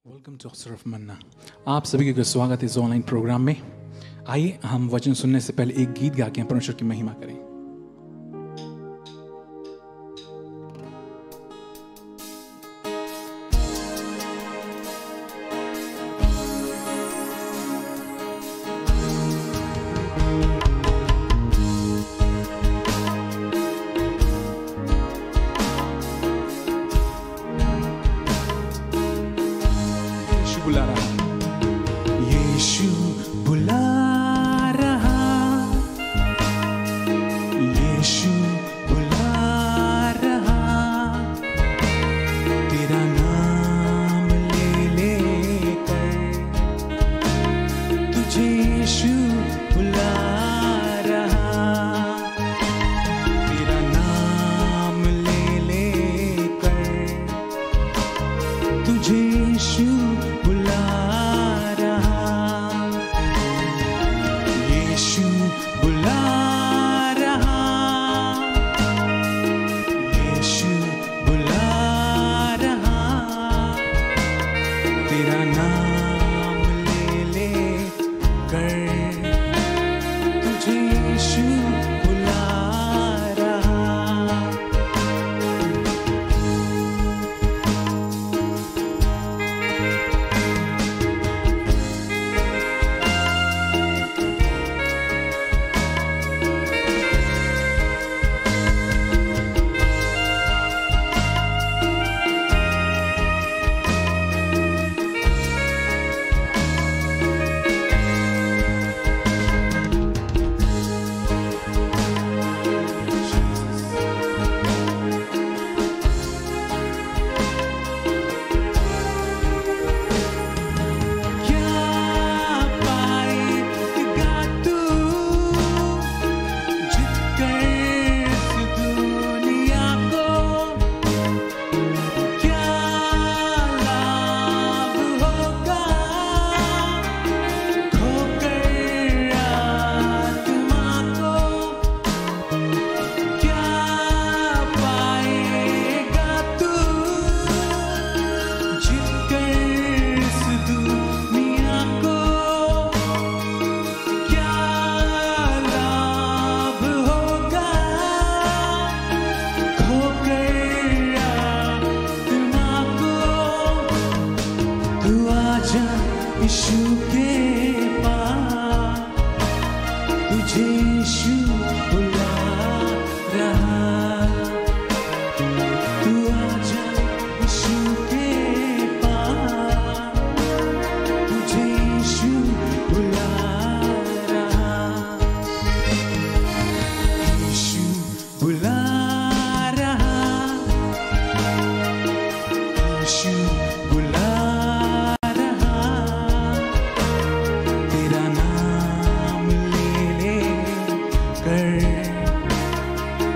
Welcome to सिर्फ मन्ना। आप सभी का स्वागत है इस ऑनलाइन प्रोग्राम में। आइए हम वचन सुनने से पहले एक गीत गा के हम परमेश्वर की महिमा करें। यीशु बुला रहा, यीशु बुला रहा, तेरा नाम ले लेकर तुझे यीशु बुला रहा, तेरा नाम ले लेकर तुझे यीशु बुला रहा, यीशु बुला रहा, यीशु बुला रहा, तेरा नाम ले लेकर तुझे यीशु बुला रहा। यीशु के पास तुझे यीशु बुला रहा, तू आजा यीशु के पास तुझे यीशु बुला रहा, यीशु बुला रहा, यीशु बुला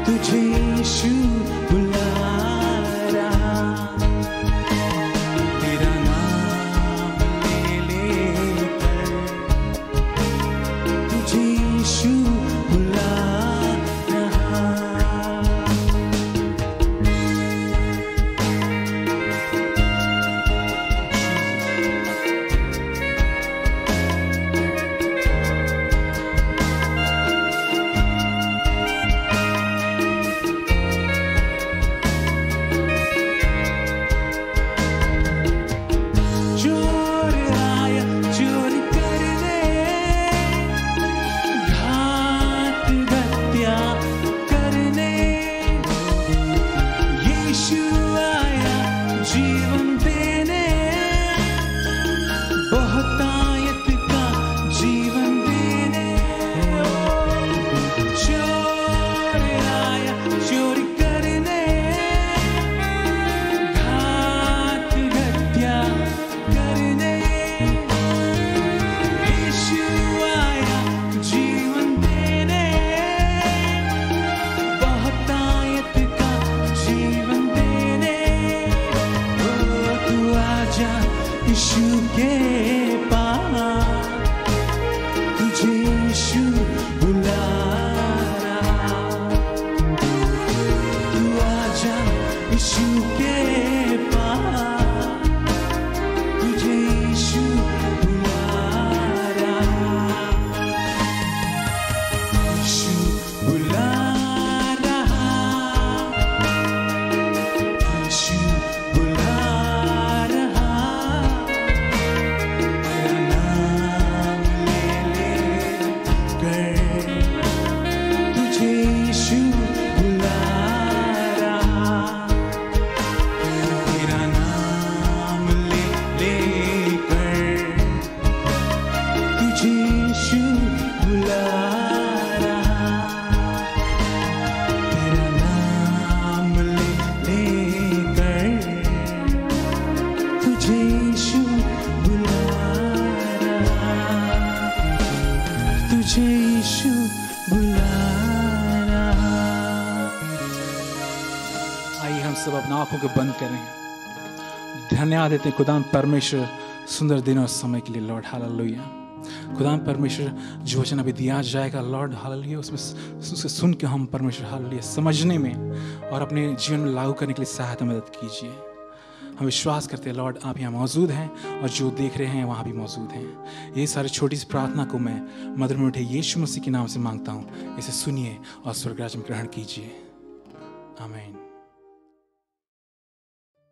तुझे यीशु बुला रहा, तेरा नाम ले लेकर तुझे यीशु बुला रहा। यीशु के पास तुझे यीशु बुला रहा, तू आजा यीशु के पास तुझे सब अपना आंखों को बंद करें। धन्यवाद देते हैं खुदा परमेश्वर सुंदर दिन और समय के लिए लॉर्ड। हालेलुया। खुदा परमेश्वर जो वचन अभी दिया जाएगा लॉर्ड, हालेलुया, उससे सुन के हम परमेश्वर हालेलुया समझने में और अपने जीवन में लागू करने के लिए सहायता मदद कीजिए। हम विश्वास करते हैं लॉर्ड आप यहाँ मौजूद हैं और जो देख रहे हैं वहाँ भी मौजूद हैं। ये सारी छोटी सी प्रार्थना को मैं मधुर मीठे यीशु मसीह के नाम से मांगता हूँ। इसे सुनिए और स्वर्गराज में ग्रहण कीजिए। आमीन।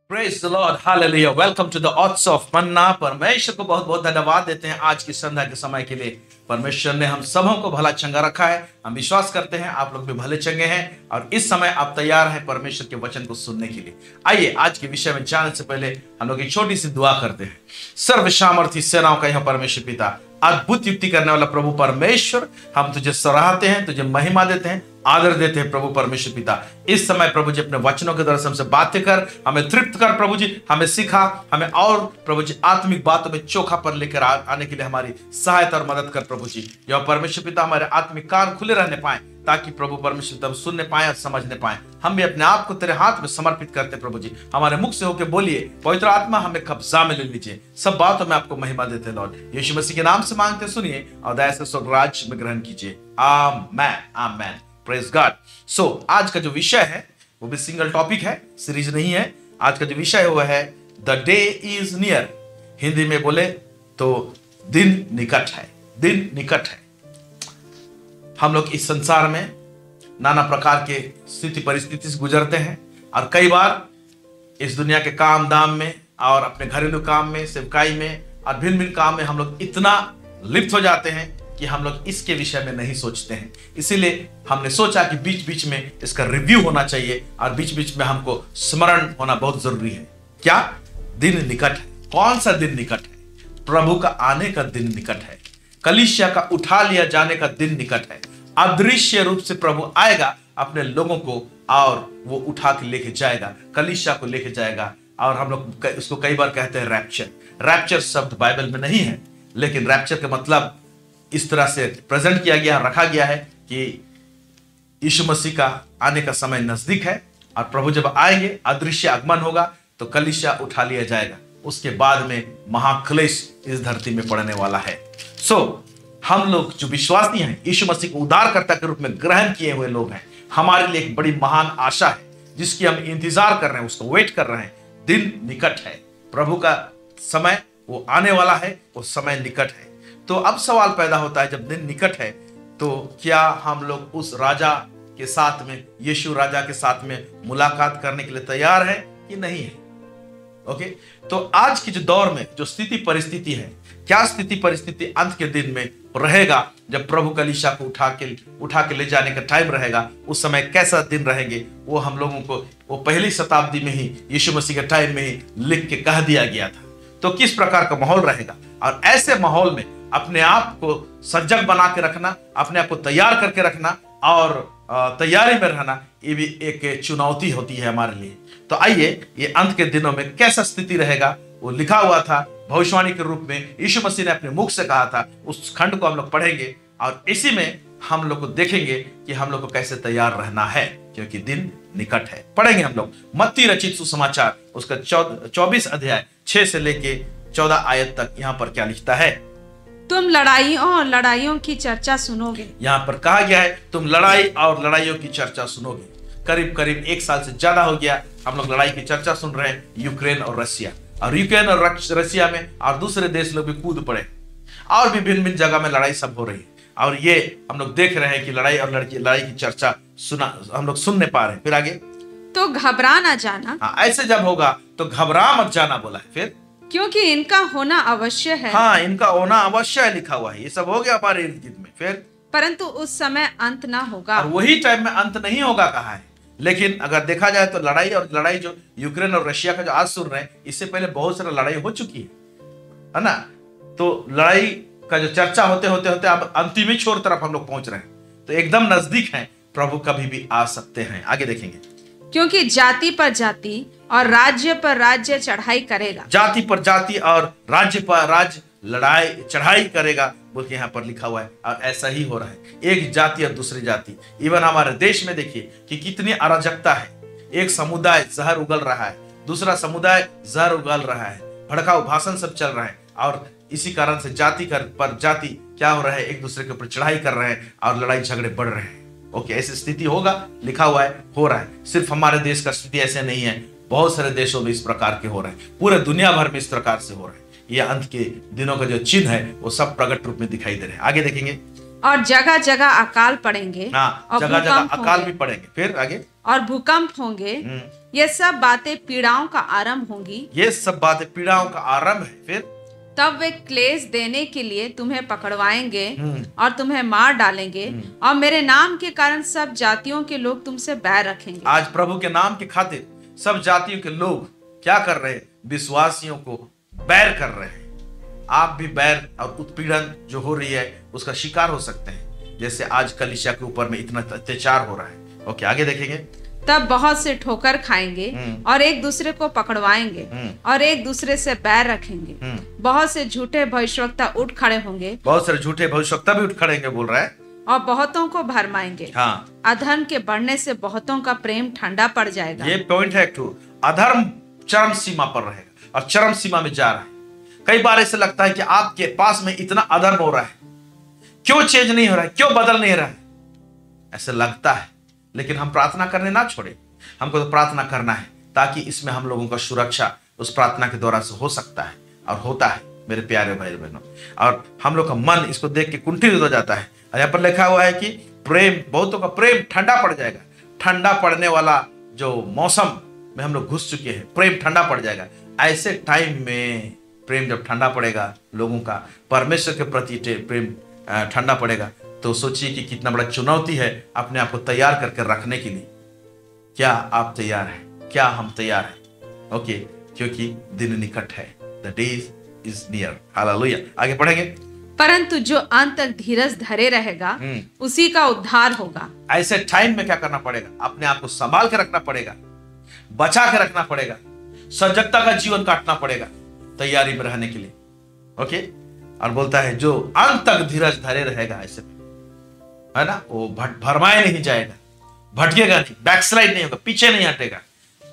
Praise the Lord, hallelujah. Welcome to the Odds of Manna. परमेश्वर को बहुत बहुत धन्यवाद देते हैं आज की संध्या के समय के लिए। परमेश्वर ने हम सबों को भला चंगा रखा है। हम विश्वास करते हैं आप लोग भी भले चंगे हैं और इस समय आप तैयार हैं परमेश्वर के वचन को सुनने के लिए। आइए आज के विषय में जाने से पहले हम लोग एक छोटी सी दुआ करते हैं। सर्व सामर्थी सेनाओं का यह परमेश्वर पिता, अद्भुत युक्ति करने वाला प्रभु परमेश्वर, हम तुझे सराहते हैं, तुझे महिमा देते हैं, आदर देते हैं प्रभु परमेश्वर पिता। इस समय प्रभु जी अपने वचनों के द्वारा हमसे बातें कर, हमें तृप्त कर प्रभु जी, हमें सिखा, हमें और प्रभु जी आत्मिक बातों में चोखापन लेकर आने के लिए हमारी सहायता और मदद कर प्रभु जी। यह परमेश्वर पिता हमारे आत्मिक कान खुले रहने पाए ताकि प्रभु परमेश्वर तब सुनने पाए और समझने पाए। हम भी अपने आप को तेरे हाथ में समर्पित करते प्रभु जी। हमारे मुख से होकर बोलिए, पवित्र आत्मा हमें कब्जा में ले लीजिए। सब बातों में आपको महिमा देते लॉर्ड। यीशु मसीह के नाम से मांगते सुनिए और दया से स्वर्गराज में ग्रहण कीजिए। Amen, amen. Praise God. सो आज का जो विषय है वो भी सिंगल टॉपिक है, सीरीज नहीं है। आज का जो विषय है वो है the day is near. Hindi में बोले तो दिन निकट है, दिन निकट है। हम लोग इस संसार में नाना प्रकार के स्थिति परिस्थिति से गुजरते हैं और कई बार इस दुनिया के काम दाम में और अपने घरेलू काम में, सेवकाई में और भिन्न भिन्न काम में हम लोग इतना लिप्त हो जाते हैं कि हम लोग इसके विषय में नहीं सोचते हैं। इसीलिए हमने सोचा कि बीच बीच में इसका रिव्यू होना चाहिए और बीच बीच में हमको स्मरण होना बहुत जरूरी है। क्या दिन निकट है? कौन सा दिन निकट है? प्रभु का आने का दिन निकट है। कलीसिया का उठा लिया जाने का दिन निकट है। अदृश्य रूप से प्रभु आएगा अपने लोगों को और वो उठा के लेके जाएगा, कलीसिया को लेके जाएगा। और हम लोग उसको कई बार कहते हैं रैप्चर। रैप्चर शब्द बाइबल में नहीं है, लेकिन रैप्चर का मतलब इस तरह से प्रेजेंट किया गया, रखा गया है कि यीशु मसीह का आने का समय नजदीक है और प्रभु जब आएंगे, अदृश्य आगमन होगा तो कलीसिया उठा लिया जाएगा। उसके बाद में महाक्लेश इस धरती में पड़ने वाला है। सो हम लोग जो विश्वासी हैं, यीशु मसीह को उद्धारकर्ता के रूप में ग्रहण किए हुए लोग हैं, हमारे लिए एक बड़ी महान आशा है जिसकी हम इंतजार कर रहे हैं, उसको वेट कर रहे हैं। दिन निकट है, प्रभु का समय वो आने वाला है, वो समय निकट है। तो अब सवाल पैदा होता है, जब दिन निकट है तो क्या हम लोग उस राजा के साथ में, यीशु राजा के साथ में मुलाकात करने के लिए तैयार हैं कि नहीं है? ओके, तो आज के जो दौर में जो स्थिति परिस्थिति है, क्या स्थिति परिस्थिति अंत के दिन में रहेगा जब प्रभु कलीसिया को उठा के ले जाने का टाइम रहेगा, उस समय कैसा दिन रहेंगे, वो हम लोगों को वो पहली शताब्दी में ही यीशु मसीह के टाइम में ही लिख के कह दिया गया था। तो किस प्रकार का माहौल रहेगा, और ऐसे माहौल में अपने आप को सजग बना के रखना, अपने आप को तैयार करके रखना और तैयारी में रहना, ये भी एक चुनौती होती है हमारे लिए। तो आइए, ये अंत के दिनों में कैसा स्थिति रहेगा वो लिखा हुआ था भविष्यवाणी के रूप में, यीशु मसीह ने अपने मुख से कहा था। उस खंड को हम लोग पढ़ेंगे और इसी में हम लोग को देखेंगे कि हम लोग को कैसे तैयार रहना है, क्योंकि दिन निकट है। पढ़ेंगे हम लोग मत्ती रचित सुसमाचार उसका 24 अध्याय 6 से लेके 14 आयत तक। यहाँ पर क्या लिखता है? तुम लड़ाइयों और लड़ाइयों की चर्चा सुनोगे। यहाँ पर कहा गया है तुम लड़ाई और लड़ाइयों की चर्चा सुनोगे। करीब करीब 1 साल से ज्यादा हो गया हम लोग लड़ाई की चर्चा सुन रहे हैं, यूक्रेन और रशिया। और यूक्रेन और रशिया में और दूसरे देश लोग भी कूद पड़े और भी भिन्न भिन्न जगह में लड़ाई सब हो रही है। और ये हम लोग देख रहे हैं कि लड़ाई और लड़ाई की चर्चा हम लोग सुनने पा रहे हैं। फिर आगे, तो घबरा ना जाना। हाँ, ऐसे जब होगा तो घबरा मत जाना बोला है। फिर, क्योंकि इनका होना अवश्य है। हाँ, इनका होना अवश्य है लिखा हुआ है। ये सब हो गया हमारे इर्द गिर्द में। फिर, परंतु उस समय अंत ना होगा। और वही टाइम में अंत नहीं होगा कहा है। लेकिन अगर देखा जाए तो लड़ाई जो यूक्रेन और रशिया का जो आज सुन रहे हैं, इससे पहले बहुत सारा लड़ाई हो चुकी है ना। तो लड़ाई का जो चर्चा होते होते होते अब अंतिम ही छोर तरफ हम लोग पहुंच रहे हैं। तो एकदम नजदीक हैं, प्रभु कभी भी आ सकते हैं। आगे देखेंगे, क्योंकि जाति पर जाति और राज्य पर राज्य चढ़ाई करेगा। जाति पर जाति और राज्य पर राज्य लड़ाई चढ़ाई करेगा बोल के यहाँ पर लिखा हुआ है। और ऐसा ही हो रहा है, एक जाति और दूसरी जाति। इवन हमारे देश में देखिए कि कितनी अराजकता है। एक समुदाय जहर उगल रहा है, दूसरा समुदाय जहर उगल रहा है, भड़काऊ भाषण सब चल रहा है, और इसी कारण से जाति पर जाति क्या हो रहा है, एक दूसरे के ऊपर चढ़ाई कर रहे हैं और लड़ाई झगड़े बढ़ रहे हैं। ओके, ऐसी स्थिति होगा, लिखा हुआ है, हो रहा है। सिर्फ हमारे देश का स्थिति ऐसे नहीं है, बहुत सारे देशों में इस प्रकार के हो रहे हैं, पूरे दुनिया भर में इस प्रकार से हो रहे हैं। ये अंत के दिनों का जो चिन्ह है वो सब प्रगट रूप में दिखाई दे रहे हैं। आगे देखेंगे। और जगह जगह अकाल पड़ेंगे, हाँ, और जगह जगह भूकंप अकाल होंगे। भी पड़ेंगे। फिर आगे, और भूकंप होंगे। ये सब बातें पीड़ाओं का आरंभ होंगी। ये सब बातें पीड़ाओं का आरंभ है। फिर तब वे क्लेश देने के लिए तुम्हें पकड़वाएंगे और तुम्हें मार डालेंगे, और मेरे नाम के कारण सब जातियों के लोग तुमसे बैर रखेंगे। आज प्रभु के नाम की खातिर सब जातियों के लोग क्या कर रहे हैं? विश्वासियों को बैर कर रहे हैं। आप भी बैर और उत्पीड़न जो हो रही है उसका शिकार हो सकते हैं, जैसे आज कलीसिया के ऊपर में इतना अत्याचार हो रहा है। ओके, आगे देखेंगे। तब बहुत से ठोकर खाएंगे और एक दूसरे को पकड़वाएंगे और एक दूसरे से बैर रखेंगे। बहुत से झूठे भविष्यवक्ता उठ खड़े होंगे, बहुत सारे झूठे भविष्यवक्ता भी उठ खड़ेंगे, बोल रहा है, और बहुतों को भरमाएंगे। हाँ, अधर्म के बढ़ने से बहुतों का प्रेम ठंडा पड़ जाएगा। ये पॉइंट है। एक ठो अधर्म चरम सीमा पर रहेगा और चरम सीमा में जा रहा है। कई बार ऐसे लगता है कि आपके पास में इतना अधर्म हो रहा है, क्यों चेंज नहीं हो रहा है, क्यों बदल नहीं रहा है, ऐसे लगता है। लेकिन हम प्रार्थना करने ना छोड़े, हमको तो प्रार्थना करना है, ताकि इसमें हम लोगों का सुरक्षा उस प्रार्थना के द्वारा से हो सकता है और होता है, मेरे प्यारे भाई बहनों। और हम लोग का मन इसको देख के कुंठित हो जाता है। और यहाँ पर लिखा हुआ है कि प्रेम, बहुतों का प्रेम ठंडा पड़ जाएगा। ठंडा पड़ने वाला जो मौसम में हम लोग घुस चुके हैं, प्रेम ठंडा पड़ जाएगा। ऐसे टाइम में प्रेम जब ठंडा पड़ेगा, लोगों का परमेश्वर के प्रति प्रेम ठंडा पड़ेगा, तो सोचिए कि कितना बड़ा चुनौती है अपने आप को तैयार करके रखने के लिए। क्या आप तैयार हैं? क्या हम तैयार हैं? ओके, क्योंकि दिन निकट है, the day is near. Hallelujah. आगे पढ़ेंगे। परंतु जो अंत तक धीरज धरे रहेगा उसी का उद्धार होगा। ऐसे टाइम में क्या करना पड़ेगा? अपने आप को संभाल के रखना पड़ेगा, बचा के रखना पड़ेगा, सजगता का जीवन काटना पड़ेगा तैयारी में रहने के लिए। ओके, और बोलता है जो अंत तक धीरज धरे रहेगा, ऐसे है ना, वो भरमाए नहीं जाएगा, भटकेगा नहीं, बैकस्लाइड नहीं होगा, पीछे नहीं हटेगा,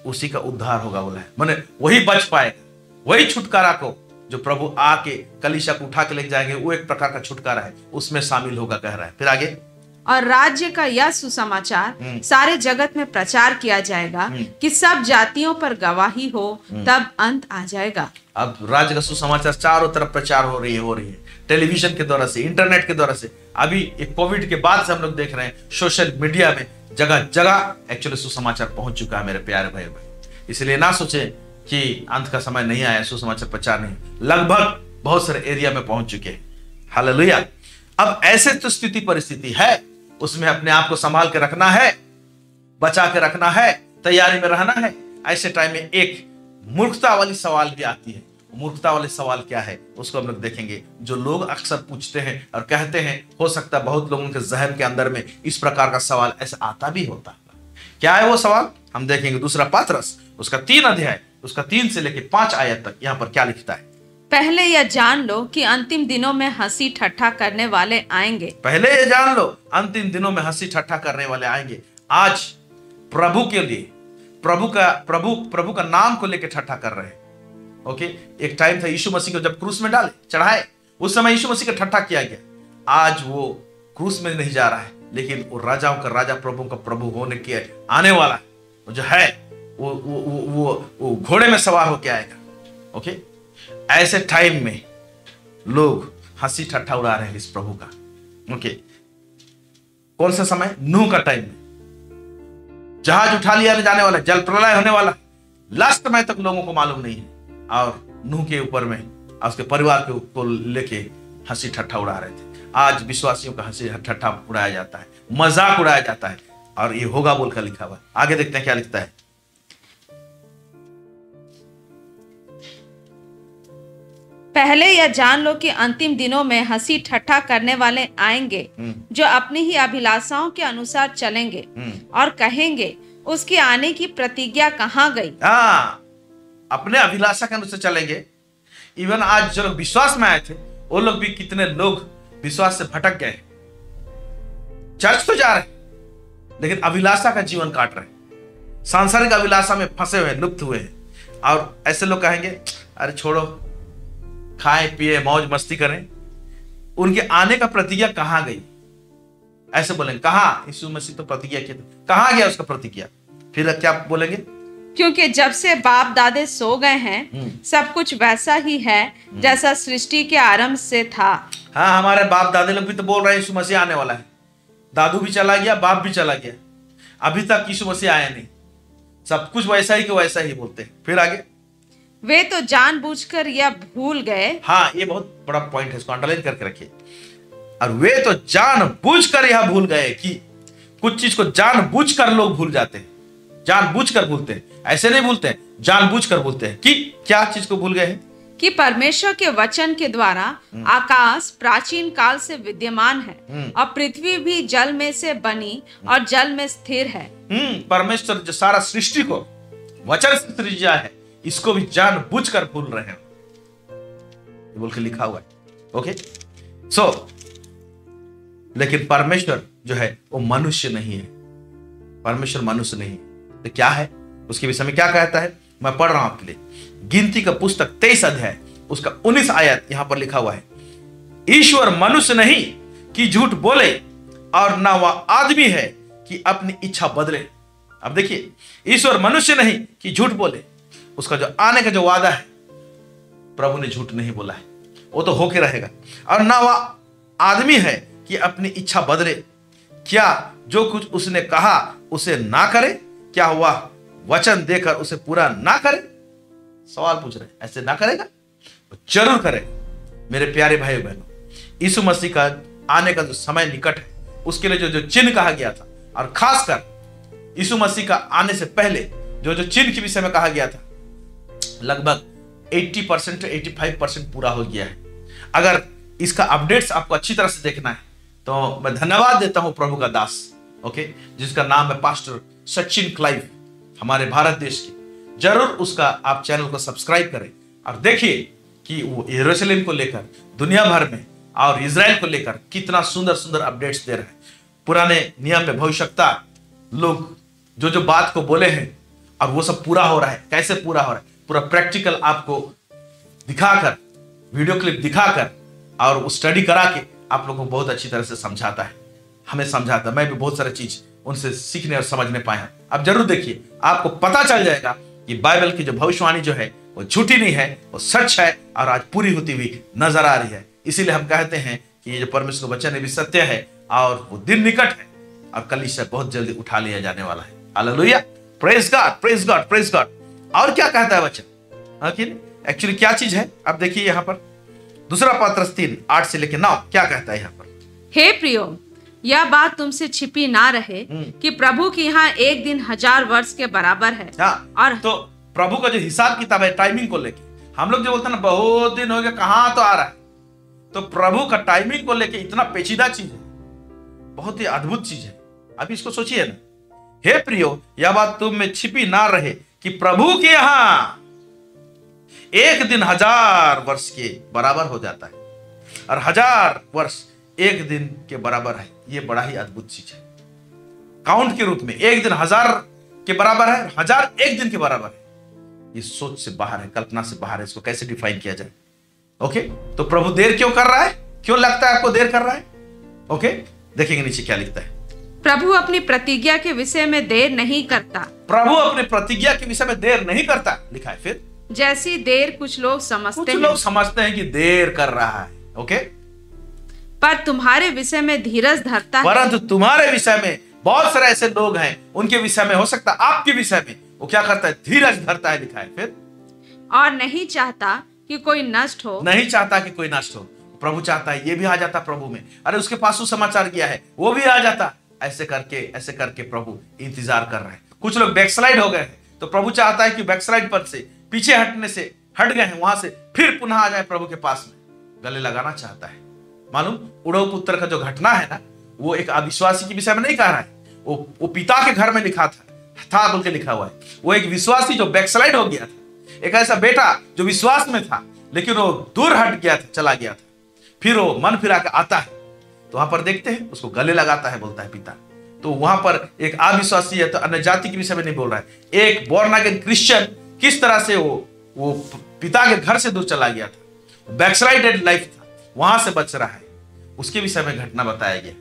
उसी का उद्धार होगा। बोला है माने वही बच पाएगा, वही छुटकारा को जो प्रभु आके कलीसिया को उठा के ले जाएंगे, वो एक प्रकार का छुटकारा है, उसमें शामिल होगा, कह रहा है। फिर आगे, और राज्य का यह सुसमाचार सारे जगत में प्रचार किया जाएगा कि सब जातियों पर गवाही हो, तब अंत आ जाएगा। अब राज्य का सुसमाचार चारों तरफ प्रचार हो रही है, टेलीविजन के द्वारा से, इंटरनेट के द्वारा से। अभी एक कोविड के बाद से हम लोग देख रहे हैं सोशल मीडिया में जगह जगह एक्चुअली सुसमाचार पहुंच चुका है, मेरे प्यारे भाई बहन। इसलिए ना सोचे कि अंत का समय नहीं आया, सुसमाचार प्रचार नहीं, लगभग बहुत सारे एरिया में पहुंच चुके हैं। हालेलुया। अब ऐसे तो स्थिति परिस्थिति है, उसमें अपने आप को संभाल के रखना है, बचा के रखना है, तैयारी में रहना है। ऐसे टाइम में एक मूर्खता वाली सवाल भी आती है। मूर्खता वाले सवाल क्या है उसको हम लोग देखेंगे, जो लोग अक्सर पूछते हैं और कहते हैं। हो सकता है बहुत लोगों के जहन के अंदर में इस प्रकार का सवाल ऐसा आता भी होता है। क्या है वो सवाल? हम देखेंगे दूसरा पत्रस उसका 3 अध्याय उसका 3 से लेकर 5 आयत तक। यहाँ पर क्या लिखता है? पहले यह जान लो कि अंतिम दिनों में हंसी ठट्ठा करने वाले आएंगे। पहले ये जान लो अंतिम दिनों में हंसी ठट्ठा करने वाले आएंगे। आज प्रभु के लिए, प्रभु का नाम को लेकर ठट्ठा कर रहे हैं। ओके, एक टाइम था यीशु मसीह को जब क्रूस में डाले, चढ़ाए, उस समय यीशु मसीह का ठट्ठा किया गया। आज वो क्रूस में नहीं जा रहा है, लेकिन वो राजाओं का राजा, प्रभु का प्रभु होने के आने वाला है। जो है वो घोड़े में सवार होके आएगा। ओके, ऐसे टाइम में लोग हंसी ठट्ठा उड़ा रहे हैं इस प्रभु का। ओके, कौन सा समय? नूह का टाइम में जहाज उठा लिया जाने वाला, जल प्रलय होने वाला, लास्ट समय तक लोगों को मालूम नहीं है। और नूह के ऊपर में उसके परिवार को लेके हंसी ठट्ठा उड़ा रहे थे। आज विश्वासियों का हंसी ठट्ठा उड़ाया जाता है, मजाक उड़ाया जाता है, और ये होगा बोलकर लिखा हुआ। आगे देखते हैं क्या लिखता है। पहले यह जान लो कि अंतिम दिनों में हंसी ठट्ठा करने वाले आएंगे, जो अपनी ही अभिलाषाओं के अनुसार चलेंगे और कहेंगे उसके आने की प्रतिज्ञा कहाँ गई। अपने अभिलाषा के अनुसार चलेंगे। इवन आज जो लोग विश्वास में आए थे, वो लोग भी, कितने लोग विश्वास से भटक गए। चर्च तो जा रहे लेकिन अभिलाषा का जीवन काट रहे। सांसारिक अभिलाषा में फंसे हुए, लुप्त हुए हैं। और ऐसे लोग कहेंगे अरे छोड़ो, खाएं पिए मौज मस्ती करें। उनके आने का प्रतिज्ञा कहां गई? ऐसे बोलेंगे कहां? यीशु मसीह तो प्रतिज्ञा किया था, कहां गया उसका प्रतिज्ञा? फिर क्या बोलेंगे? क्योंकि जब से बाप दादे सो गए हैं, सब कुछ वैसा ही है जैसा सृष्टि के आरंभ से था। हाँ, हमारे बाप दादे लोग भी तो बोल रहे हैं यीशु मसीह आने वाला है। दादू भी चला गया, बाप भी चला गया, अभी तक यीशु मसीह आया नहीं। सब कुछ वैसा ही कि वैसा ही बोलते हैं। फिर आगे, वे तो जानबूझकर यह भूल गए। हाँ, ये बहुत बड़ा पॉइंट है, इसको अंडरलाइन करके रखिए। और वे तो जानबूझकर यह भूल गए कि कुछ चीज को जानबूझकर लोग भूल जाते हैं, जानबूझकर भूलते हैं। ऐसे नहीं भूलते हैं, जानबूझकर भूलते हैं। कि क्या चीज को भूल गए हैं? कि परमेश्वर के वचन के द्वारा आकाश प्राचीन काल से विद्यमान है और पृथ्वी भी जल में से बनी और जल में स्थिर है। परमेश्वर जो सारा सृष्टि को वचन से सृजा है, इसको भी जानबूझकर भूल रहे हैं, ये बोल के लिखा हुआ है। ओके, लेकिन परमेश्वर जो है वो मनुष्य नहीं है। परमेश्वर मनुष्य नहीं है। तो क्या है उसके विषय में क्या कहता है? मैं पढ़ रहा हूं आपके लिए। गिनती का पुस्तक 23 अध्याय उसका 19 आयत यहां पर लिखा हुआ है, ईश्वर मनुष्य नहीं कि झूठ बोले और ना वह आदमी है कि अपनी इच्छा बदले। अब देखिए, ईश्वर मनुष्य नहीं कि झूठ बोले। उसका जो आने का जो वादा है, प्रभु ने झूठ नहीं बोला है, वो तो होके रहेगा। और ना वह आदमी है कि अपनी इच्छा बदले। क्या जो कुछ उसने कहा उसे ना करे? क्या हुआ वचन देकर उसे पूरा ना करे? सवाल पूछ रहे, ऐसे ना करेगा? जरूर करेगा। मेरे प्यारे भाई बहनों, यीशु मसीह का आने का जो समय निकट है, उसके लिए जो चिन्ह कहा गया था, और खासकर यीशु मसीह का आने से पहले जो चिन्ह के विषय में कहा गया था, लगभग 80% to 85% पूरा हो गया है। अगर इसका अपडेट्स आपको अच्छी तरह से देखना है तो मैं धन्यवाद देता हूं प्रभु का दास, ओके, जिसका नाम है पास्टर सचिन क्लाइव, हमारे भारत देश के। जरूर उसका आप चैनल को सब्सक्राइब करें और देखिए कि वो यरूशलेम को लेकर दुनिया भर में और इजराइल को लेकर कितना सुंदर सुंदर अपडेट्स दे रहे हैं। पुराने नियम में भविष्यवक्ता लोग जो बात को बोले हैं और वो सब पूरा हो रहा है। कैसे पूरा हो रहा है? पूरा प्रैक्टिकल आपको दिखाकर, वीडियो क्लिप दिखाकर और स्टडी करा के आप लोगों को बहुत अच्छी तरह से समझाता है, हमें समझाता है। मैं भी बहुत सारी चीज उनसे सीखने और समझने पाया। अब जरूर देखिए, आपको पता चल जाएगा कि बाइबल की जो भविष्यवाणी जो है वो झूठी नहीं है, वो सच है और आज पूरी होती हुई नजर आ रही है। इसीलिए हम कहते हैं कि ये जो परमेश्वर का वचन है भी सत्य है और वो दिन निकट है और कलीसिया बहुत जल्दी उठा लिया जाने वाला है। Hallelujah, praise God, praise God, praise God. और क्या कहता है वचन? एक्चुअली क्या चीज है? अब देखिए यहाँ पर दूसरा पत्रस 3:8 से लेकर 9 क्या कहता है यहाँ पर? हे प्रियो, यह बात तुमसे छिपी ना रहे कि प्रभु की यहाँ एक दिन 1000 वर्ष के बराबर है। हाँ, और तो प्रभु का जो हिसाब किताब है टाइमिंग को लेके, हम लोग जो बोलते हैं ना बहुत दिन हो गया, कहां तो आ रहा है, तो प्रभु का टाइमिंग को लेके इतना पेचीदा चीज है, बहुत ही अद्भुत चीज है। अभी इसको सोचिए ना, हे प्रियो, यह बात तुम में छिपी ना रहे कि प्रभु के यहाँ एक दिन 1000 वर्ष के बराबर हो जाता है और 1000 वर्ष एक दिन के बराबर है। ये बड़ा ही अद्भुत चीज है। काउंट के रूप में एक दिन 1000 के बराबर है, 1000 एक दिन के बराबर है। ये सोच से बाहर है, कल्पना से बाहर है। इसको कैसे डिफाइन किया जाए? ओके, तो प्रभु देर क्यों कर रहा है? क्यों लगता है आपको देर कर रहा है? ओके, देखेंगे नीचे क्या लिखता है। प्रभु अपनी प्रतिज्ञा के विषय में देर नहीं करता। प्रभु अपने प्रतिज्ञा के विषय में देर नहीं करता, लिखा है। फिर जैसी देर कुछ लोग समझते हैं कि देर कर रहा है, ओके, पर तुम्हारे विषय में धीरज धरता है। परंतु तुम्हारे विषय में बहुत सारे ऐसे लोग हैं, उनके विषय में हो सकता है आपके विषय में वो क्या करता है? धीरज धरता है, लिखा है। फिर और नहीं चाहता कि कोई नष्ट हो। नहीं चाहता कि कोई नष्ट हो। प्रभु चाहता है ये भी आ जाता प्रभु में, अरे उसके पास सुसमाचार गया है वो भी आ जाता। ऐसे करके प्रभु इंतजार कर रहे हैं। कुछ लोग बैकस्लाइड हो गए हैं, तो प्रभु चाहता है कि बैकस्लाइड पर से पीछे हटने से हट गए हैं, वहां से फिर पुनः आ जाए प्रभु के पास में, गले लगाना चाहता है। मालूम, उड़ो पुत्र का जो घटना है ना, वो एक अविश्वासी के विषय में नहीं कह रहा है, वो पिता के घर में लिखा था बोल के लिखा हुआ है। वो एक विश्वासी जो बैकस्लाइड हो गया था, एक ऐसा बेटा जो विश्वास में था लेकिन वो दूर हट गया था, चला गया था, फिर वो मन फिरा के आता है, तो वहां पर देखते हैं उसको गले लगाता है, बोलता है पिता तो वहां पर एक अविश्वासी है तो अन्य जाति के विषय में नहीं बोल रहा है। एक बोर्न अगेन क्रिश्चियन किस तरह से वो पिता के घर से दूर चला गया था, बैकस्लाइडेड लाइफ था, वहां से बच रहा है, उसके विषय में घटना बताया गया।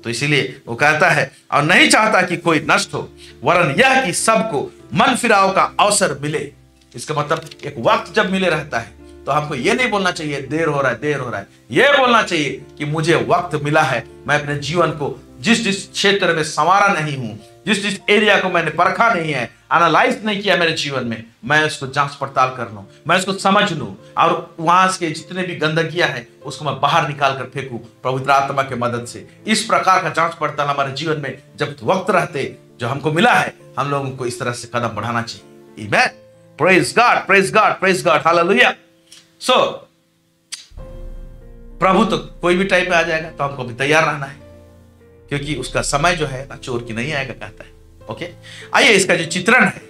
तो इसीलिए वो कहता है और नहीं चाहता कि कोई नष्ट हो, वरन यह कि सबको मन फिराव का अवसर मिले। इसका मतलब एक वक्त जब मिले रहता है तो हमको ये नहीं बोलना चाहिए देर हो रहा है, देर हो रहा है। ये बोलना चाहिए कि मुझे वक्त मिला है, मैं अपने जीवन को जिस क्षेत्र में संवारा नहीं हूं, जिस एरिया को मैंने परखा नहीं है, एनालाइज नहीं किया मेरे जीवन में, मैं उसको जांच पड़ताल कर लूं, मैं उसको समझ लूं और वहां के जितने भी गंदगियां है उसको मैं बाहर निकाल कर फेंकूं पवित्र आत्मा के मदद से। इस प्रकार का जांच पड़ताल हमारे जीवन में जब वक्त रहते जो हमको मिला है, हम लोगों को इस तरह से कदम बढ़ाना चाहिए। Amen, praise God, praise God, praise God, hallelujah. So प्रभु तो कोई भी टाइम पे आ जाएगा, तो हमको भी तैयार रहना है, क्योंकि उसका समय जो है ना चोर की नहीं आएगा कहता है। ओके, आइए इसका जो चित्रण है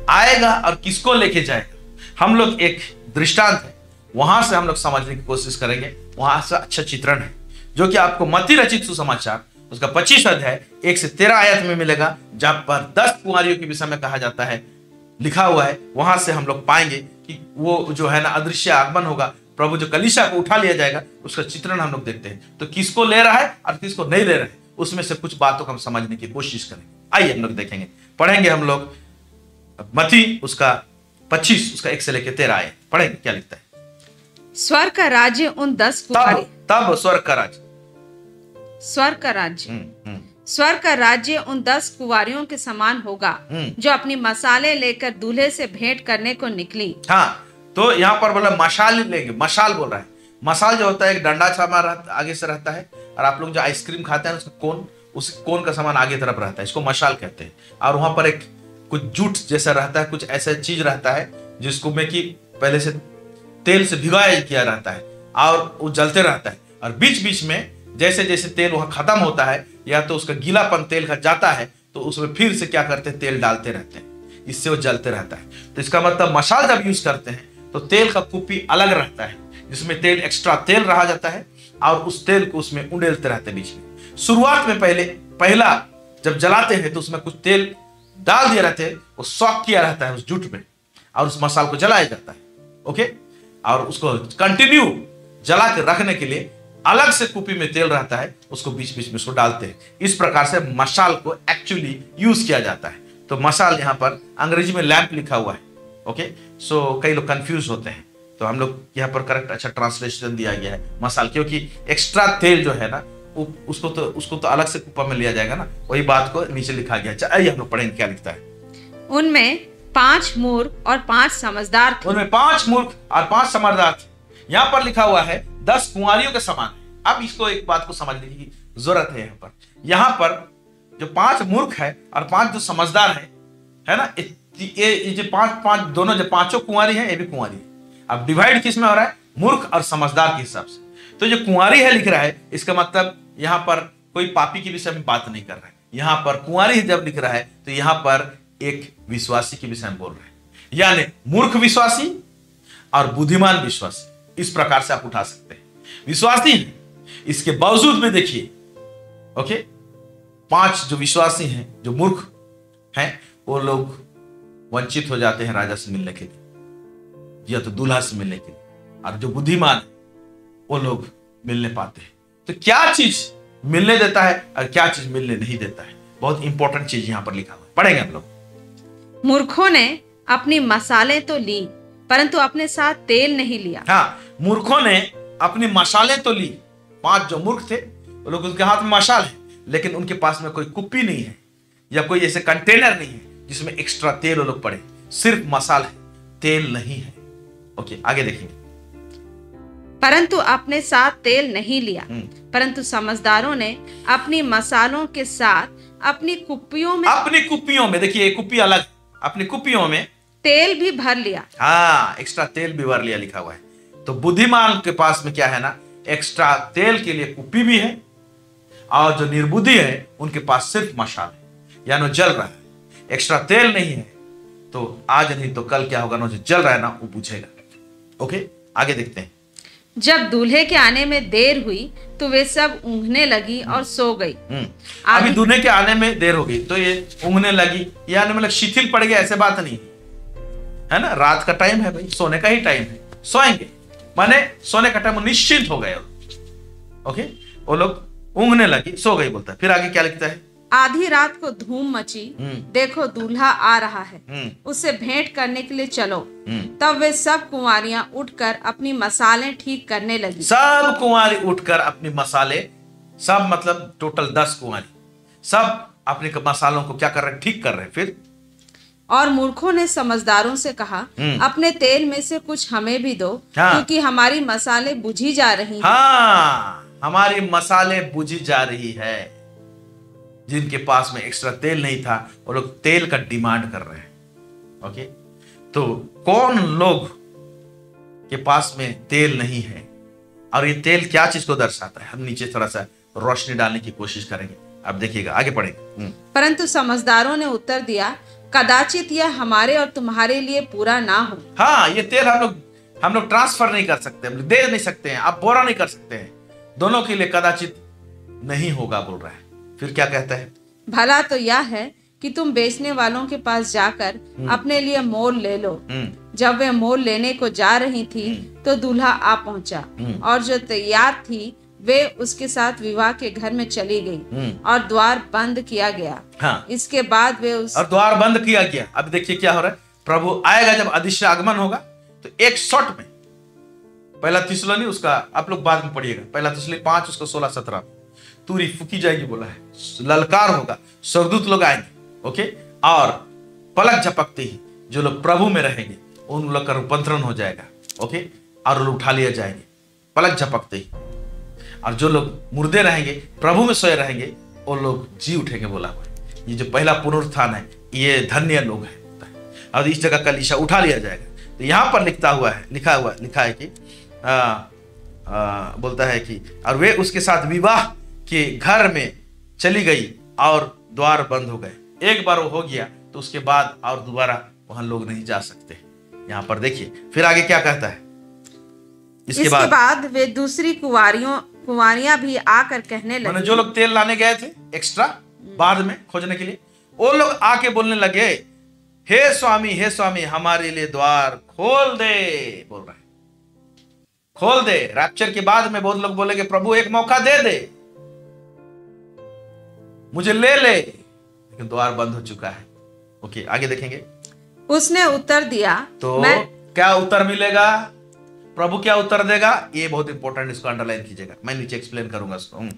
आएगा और किसको लेके जाएगा, हम लोग एक दृष्टांत है वहां से हम लोग समझने की कोशिश करेंगे। वहां से अच्छा चित्रण है जो कि आपको मत्ती रचित सुसमाचार उसका 25 अध्याय 1 से 13 आयत में मिलेगा, जहां पर 10 कुंवारियों के विषय में कहा जाता है, लिखा हुआ है। वहां से हम लोग पाएंगे कि वो जो है ना अदृश्य आगमन होगा, प्रभु जो कलीसिया को उठा लिया जाएगा, उसका चित्रण हम लोग देखते हैं। तो किसको ले रहा है और किसको नहीं ले रहा है, उसमें से कुछ बातों को हम समझने की कोशिश करेंगे। आइए हम लोग देखेंगे, पढ़ेंगे हम लोग मत्ती उसका 25 उसका 1 से लेकर 13 आयत पढ़ेंगे। क्या लिखता है? स्वर्ग का राज्य उन 10 कुंवारी, तब स्वर्ग का राज्य, स्वर्ग का राज्य, स्वर्ग का राज्य उन 10 कुंवारियों के समान होगा जो अपनी मसाले लेकर दूल्हे से भेंट करने को निकली। हाँ, तो यहाँ पर बोला मशाल लेंगे, मशाल बोल रहा है। मशाल जो होता है एक डंडा छामा आगे से रहता है, और आप लोग जो आइसक्रीम खाते हैं उसका कोन, उस कोन का सामान आगे तरफ रहता है, इसको मशाल कहते हैं। और वहां पर एक कुछ जूट जैसा रहता है, कुछ ऐसा चीज रहता है जिसको में कि पहले से तेल से भिगाया किया रहता है और वो जलते रहता है, और बीच बीच में जैसे जैसे तेल वहां खत्म होता है या तो उसका गीलापन तेल का जाता है तो उसमें फिर से क्या करते हैं, तेल डालते रहते हैं, इससे वो जलते रहता है। तो इसका मतलब मशाल जब यूज करते हैं तो तेल का कुप्पी अलग रहता है, जिसमें तेल एक्स्ट्रा तेल रहा जाता है और उस तेल को उसमें उंडेलते रहते हैं बीच में। शुरुआत में पहला जब जलाते हैं तो उसमें कुछ तेल डाल दिया रहते हैं, वो सॉक किया रहता है उस जूट में, और उस मसाल को जलाया जाता है। ओके, और उसको कंटिन्यू जला के रखने के लिए अलग से कुप्पी में तेल रहता है, उसको बीच बीच में उसको डालते हैं। इस प्रकार से मशाल को एक्चुअली यूज किया जाता है। तो मशाल यहाँ पर अंग्रेजी में लैंप लिखा हुआ है। ओके, सो कई लोग कंफ्यूज होते हैं, तो हम लोग यहाँ पर करेक्ट अच्छा ट्रांसलेशन दिया गया है मशाल, क्योंकि एक्स्ट्रा तेल जो है ना उसको तो अलग से कुप्पा में लिया जाएगा ना, वही बात को नीचे लिखा गया। चलिए हम लोग पढ़ेंगे क्या लिखता है। उनमें 5 मूर्ख और 5 समझदार थे। उनमें 5 मूर्ख और 5 समझदार थे। यहाँ पर लिखा हुआ है 10 कुंवारियों के समान। अब इसको एक बात को समझने की जरूरत है। यहाँ पर जो 5 मूर्ख है और 5 जो समझदार है ना, ये जो 5 दोनों जो 5 कुंवारी है, ये भी कुंवारी है। अब डिवाइड किस में हो रहा है, मूर्ख और समझदार के हिसाब से। तो जो कुंवारी है लिख रहा है, इसका मतलब यहाँ पर कोई पापी के विषय में बात नहीं कर रहा है। यहाँ पर कुंवारी जब लिख रहा है तो यहाँ पर एक विश्वासी के विषय में बोल रहा है, यानी मूर्ख विश्वासी और बुद्धिमान विश्वासी। इस प्रकार से आप उठा सकते हैं। विश्वासी है, इसके बावजूद में देखिए, ओके, 5 जो विश्वासी हैं, जो मूर्ख हैं, वो लोग वंचित हो जाते हैं राजा से मिलने के लिए या तो दूल्हा से मिलने के लिए, और जो बुद्धिमान है वो लोग मिलने पाते हैं। तो क्या चीज मिलने देता है और क्या चीज मिलने नहीं देता है, बहुत इंपॉर्टेंट चीज यहां पर लिखा हुआ है। पढ़ेंगे हम लोग। मूर्खों ने अपनी मसाले तो ली परंतु अपने साथ तेल नहीं लिया। हाँ, मूर्खों ने अपनी मसाले तो ली। 5 जो मूर्ख थे वो लोग, उनके हाथ में मशाल है, लेकिन उनके पास में कोई कुप्पी नहीं है या कोई ऐसे कंटेनर नहीं है जिसमें एक्स्ट्रा तेल वो लोग पड़े। सिर्फ मसाल है, तेल नहीं है। ओके, आगे देखेंगे। परंतु अपने साथ तेल नहीं लिया, परंतु समझदारों ने अपनी मसालों के साथ अपनी कुप्पियों में देखिए, कुप्पी अलग, अपनी कुप्पियों में तेल भी भर लिया। हाँ, एक्स्ट्रा तेल भी भर लिया लिखा हुआ है। तो बुद्धिमान के पास में क्या है ना, एक्स्ट्रा तेल के लिए कुप्पी भी है, और जो निर्बुद्धि है उनके पास सिर्फ मशाल है, यानी जल रहा है। एक्स्ट्रा तेल नहीं है तो आज नहीं तो कल क्या होगा ना, जो जल रहा है ना वो बुझेगा। ओके, आगे देखते हैं। जब दूल्हे के आने में देर हुई तो वे सब ऊँघने लगी और सो गई। अभी दूल्हे के आने में देर हो गई तो ये ऊँघने लगी, यानी मतलब शिथिल पड़ गया, ऐसे बात नहीं है ना। रात का टाइम है भाई, सोने का ही टाइम है, सोएंगे, माने सोने का टाइम, निश्चिंत हो गए। ओके, वो लोग ऊँघने लगी, सो गई बोलता है। फिर आगे क्या लिखता है? आधी रात को धूम मची, देखो दूल्हा आ रहा है, उससे भेंट करने के लिए चलो। तब वे सब कुंवारियां उठकर अपनी मसालें ठीक करने लगी। सब कुंवारी उठकर अपनी मसाले, सब मतलब टोटल 10 कुंवारी, सब अपने मसालों को क्या कर रहे हैं? ठीक कर रहे हैं। फिर और मूर्खों ने समझदारों से कहा, अपने तेल में से कुछ हमें भी दो, हाँ। क्योंकि हमारी मसाले बुझी जा रही हैं। हाँ, हमारी मसाले बुझी जा रही है। जिनके पास में एक्स्ट्रा तेल नहीं था वो लोग तेल का डिमांड कर रहे हैं। ओके, तो कौन लोग के पास में तेल नहीं है, और ये तेल क्या चीज को दर्शाता है? हम नीचे थोड़ा सा रोशनी डालने की कोशिश करेंगे, आप देखिएगा, आगे पढ़ेंगे। परंतु समझदारों ने उत्तर दिया, कदाचित यह हमारे और तुम्हारे लिए पूरा ना हो। हाँ, ये तेल हम लोग ट्रांसफर नहीं कर सकते, हम दे नहीं सकते हैं, आप बोरा नहीं कर सकते हैं, दोनों के लिए कदाचित नहीं होगा बोल रहा है। फिर क्या कहता है? भला तो यह है कि तुम बेचने वालों के पास जाकर अपने लिए मोल ले लो। जब वे मोल लेने को जा रही थी तो दूल्हा आ पहुंचा, और जो तैयार थी वे उसके साथ विवाह के घर में चली गई, और द्वार बंद किया गया। हाँ। इसके बाद वे और द्वार बंद किया गया। अब देखिए क्या हो रहा है, प्रभु आएगा जब अदृश्य आगमन होगा तो एक शॉट में, पहला थिस्सलुनी उसका आप लोग बाद में पढ़िएगा, पहला थिस्सलुनी 5 उसको 16-17, तुरी फूकी जाएगी बोला है, ललकार होगा, स्वर्गदूत लोग आएंगे। ओके, और पलक झपकते ही जो लोग प्रभु में रहेंगे उन लोग का रूपांतरण हो जाएगा। ओके, और लोग उठा लिया जाएंगे पलक झपकते ही, और जो लोग मुर्दे रहेंगे, प्रभु में सोए रहेंगे, वो लोग जी उठेंगे बोला हुआ है। ये जो पहला पुनरुत्थान है ये धन्य लोग हैं, और इस जगह कलीसिया उठा लिया जाएगा। तो यहाँ पर लिखा है कि बोलता है कि और वे उसके साथ विवाह के घर में चली गई और द्वार बंद हो गए। एक बार वो हो गया तो उसके बाद और दोबारा वहां लोग नहीं जा सकते। यहाँ पर देखिए फिर आगे क्या कहता है। इसके बाद वे दूसरी कुंवारियां भी आकर कहने लगी, जो लोग तेल लाने गए थे एक्स्ट्रा बाद में खोजने के लिए, वो लोग आके बोलने लगे, हे स्वामी हमारे लिए द्वार खोल दे। बोल रहा है खोल दे। रैप्चर के बाद में बहुत लोग बोलेंगे, प्रभु एक मौका दे दे, मुझे ले ले, लेकिन द्वार बंद हो चुका है। ओके, आगे देखेंगे। उसने उत्तर दिया, तो क्या उत्तर मिलेगा? प्रभु क्या उत्तर देगा? ये बहुत इंपॉर्टेंट, इसको अंडरलाइन कीजिएगा, मैं नीचे एक्सप्लेन करूंगा इसको।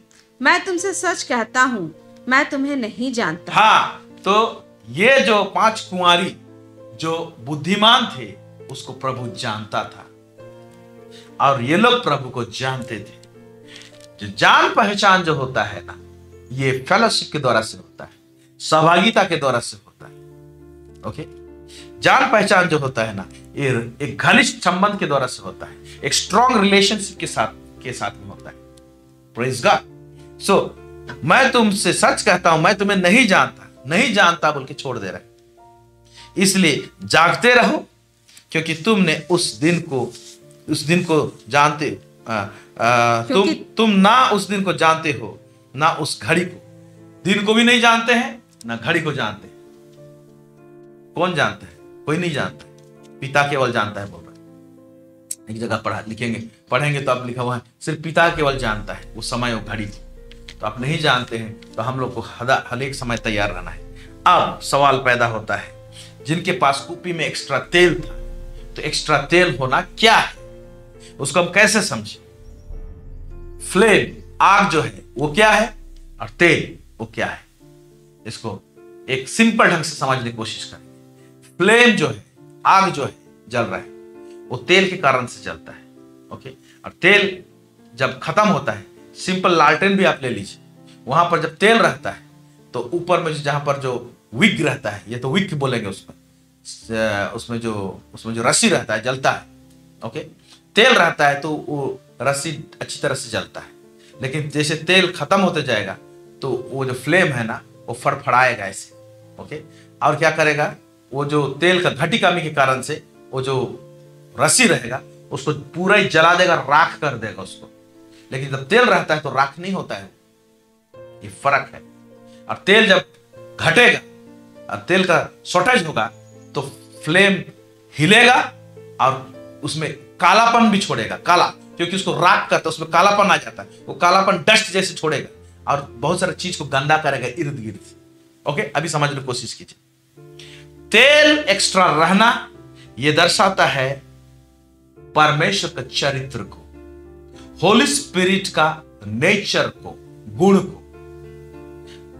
मैं तुमसे सच कहता हूं, मैं तुम्हें नहीं जानता। हाँ, तो ये जो 5 कुंवारी जो बुद्धिमान थे उसको प्रभु जानता था, और ये लोग प्रभु को जानते थे। जो जान पहचान जो होता है ना, ये फेलोशिप के द्वारा से होता है, सहभागिता के द्वारा से होता है। ओके, जान पहचान जो होता है ना, ये एक घनिष्ठ संबंध के द्वारा से होता है, एक स्ट्रॉन्ग रिलेशनशिप के साथ में होता है। Praise God. सो मैं तुमसे सच कहता हूं, मैं तुम्हें नहीं जानता बोल के छोड़ दे रहा है। इसलिए जागते रहो, क्योंकि तुमने उस दिन को जानते तुम ना उस दिन को जानते हो, ना उस घड़ी को। दिन को भी नहीं जानते हैं, ना घड़ी को जानते हैं। कौन जानता है? कोई नहीं जानता, पिता केवल जानता है। बोल रहा है एक जगह पढ़ेंगे तो आप लिखा हुआ है सिर्फ पिता केवल जानता है वो समय और घड़ी। तो आप नहीं जानते हैं, तो हम लोग को हर एक समय तैयार रहना है। अब सवाल पैदा होता है, जिनके पास कुपी में एक्स्ट्रा तेल था, तो एक्स्ट्रा तेल होना क्या है, उसको हम कैसे समझें? फ्लेम, आग जो है वो क्या है, और तेल वो क्या है, इसको एक सिंपल ढंग से समझने की कोशिश करें। फ्लेम जो है, आग जो है जल रहा है, वो तेल के कारण से जलता है। ओके, और तेल जब खत्म होता है, सिंपल लालटेन भी आप ले लीजिए, वहां पर जब तेल रहता है तो ऊपर में जहां पर जो विक रहता है, ये तो विक बोलेंगे उसमें जो रस्सी रहता है जलता है। ओके, तेल रहता है तो वो रस्सी अच्छी तरह से जलता है, लेकिन जैसे तेल खत्म होते जाएगा तो वो जो फ्लेम है ना वो फड़फड़ाएगा ऐसे। ओके, और क्या करेगा, वो जो तेल का घटी कमी के कारण से वो जो रस्सी रहेगा उसको पूरा ही जला देगा, राख कर देगा उसको। लेकिन जब तेल रहता है तो राख नहीं होता है, ये फर्क है। और तेल जब घटेगा और तेल का शॉर्टेज होगा तो फ्लेम हिलेगा और उसमें कालापन भी छोड़ेगा, काला, क्योंकि उसको राख करता है, उसमें कालापन आ जाता है, वो कालापन डस्ट जैसे छोड़ेगा और बहुत सारी चीज को गंदा करेगा इर्द गिर्द। ओके, अभी समझने की कोशिश कीजिए। तेल एक्स्ट्रा रहना यह दर्शाता है परमेश्वर का चरित्र को, होली स्पिरिट का नेचर को, गुण को।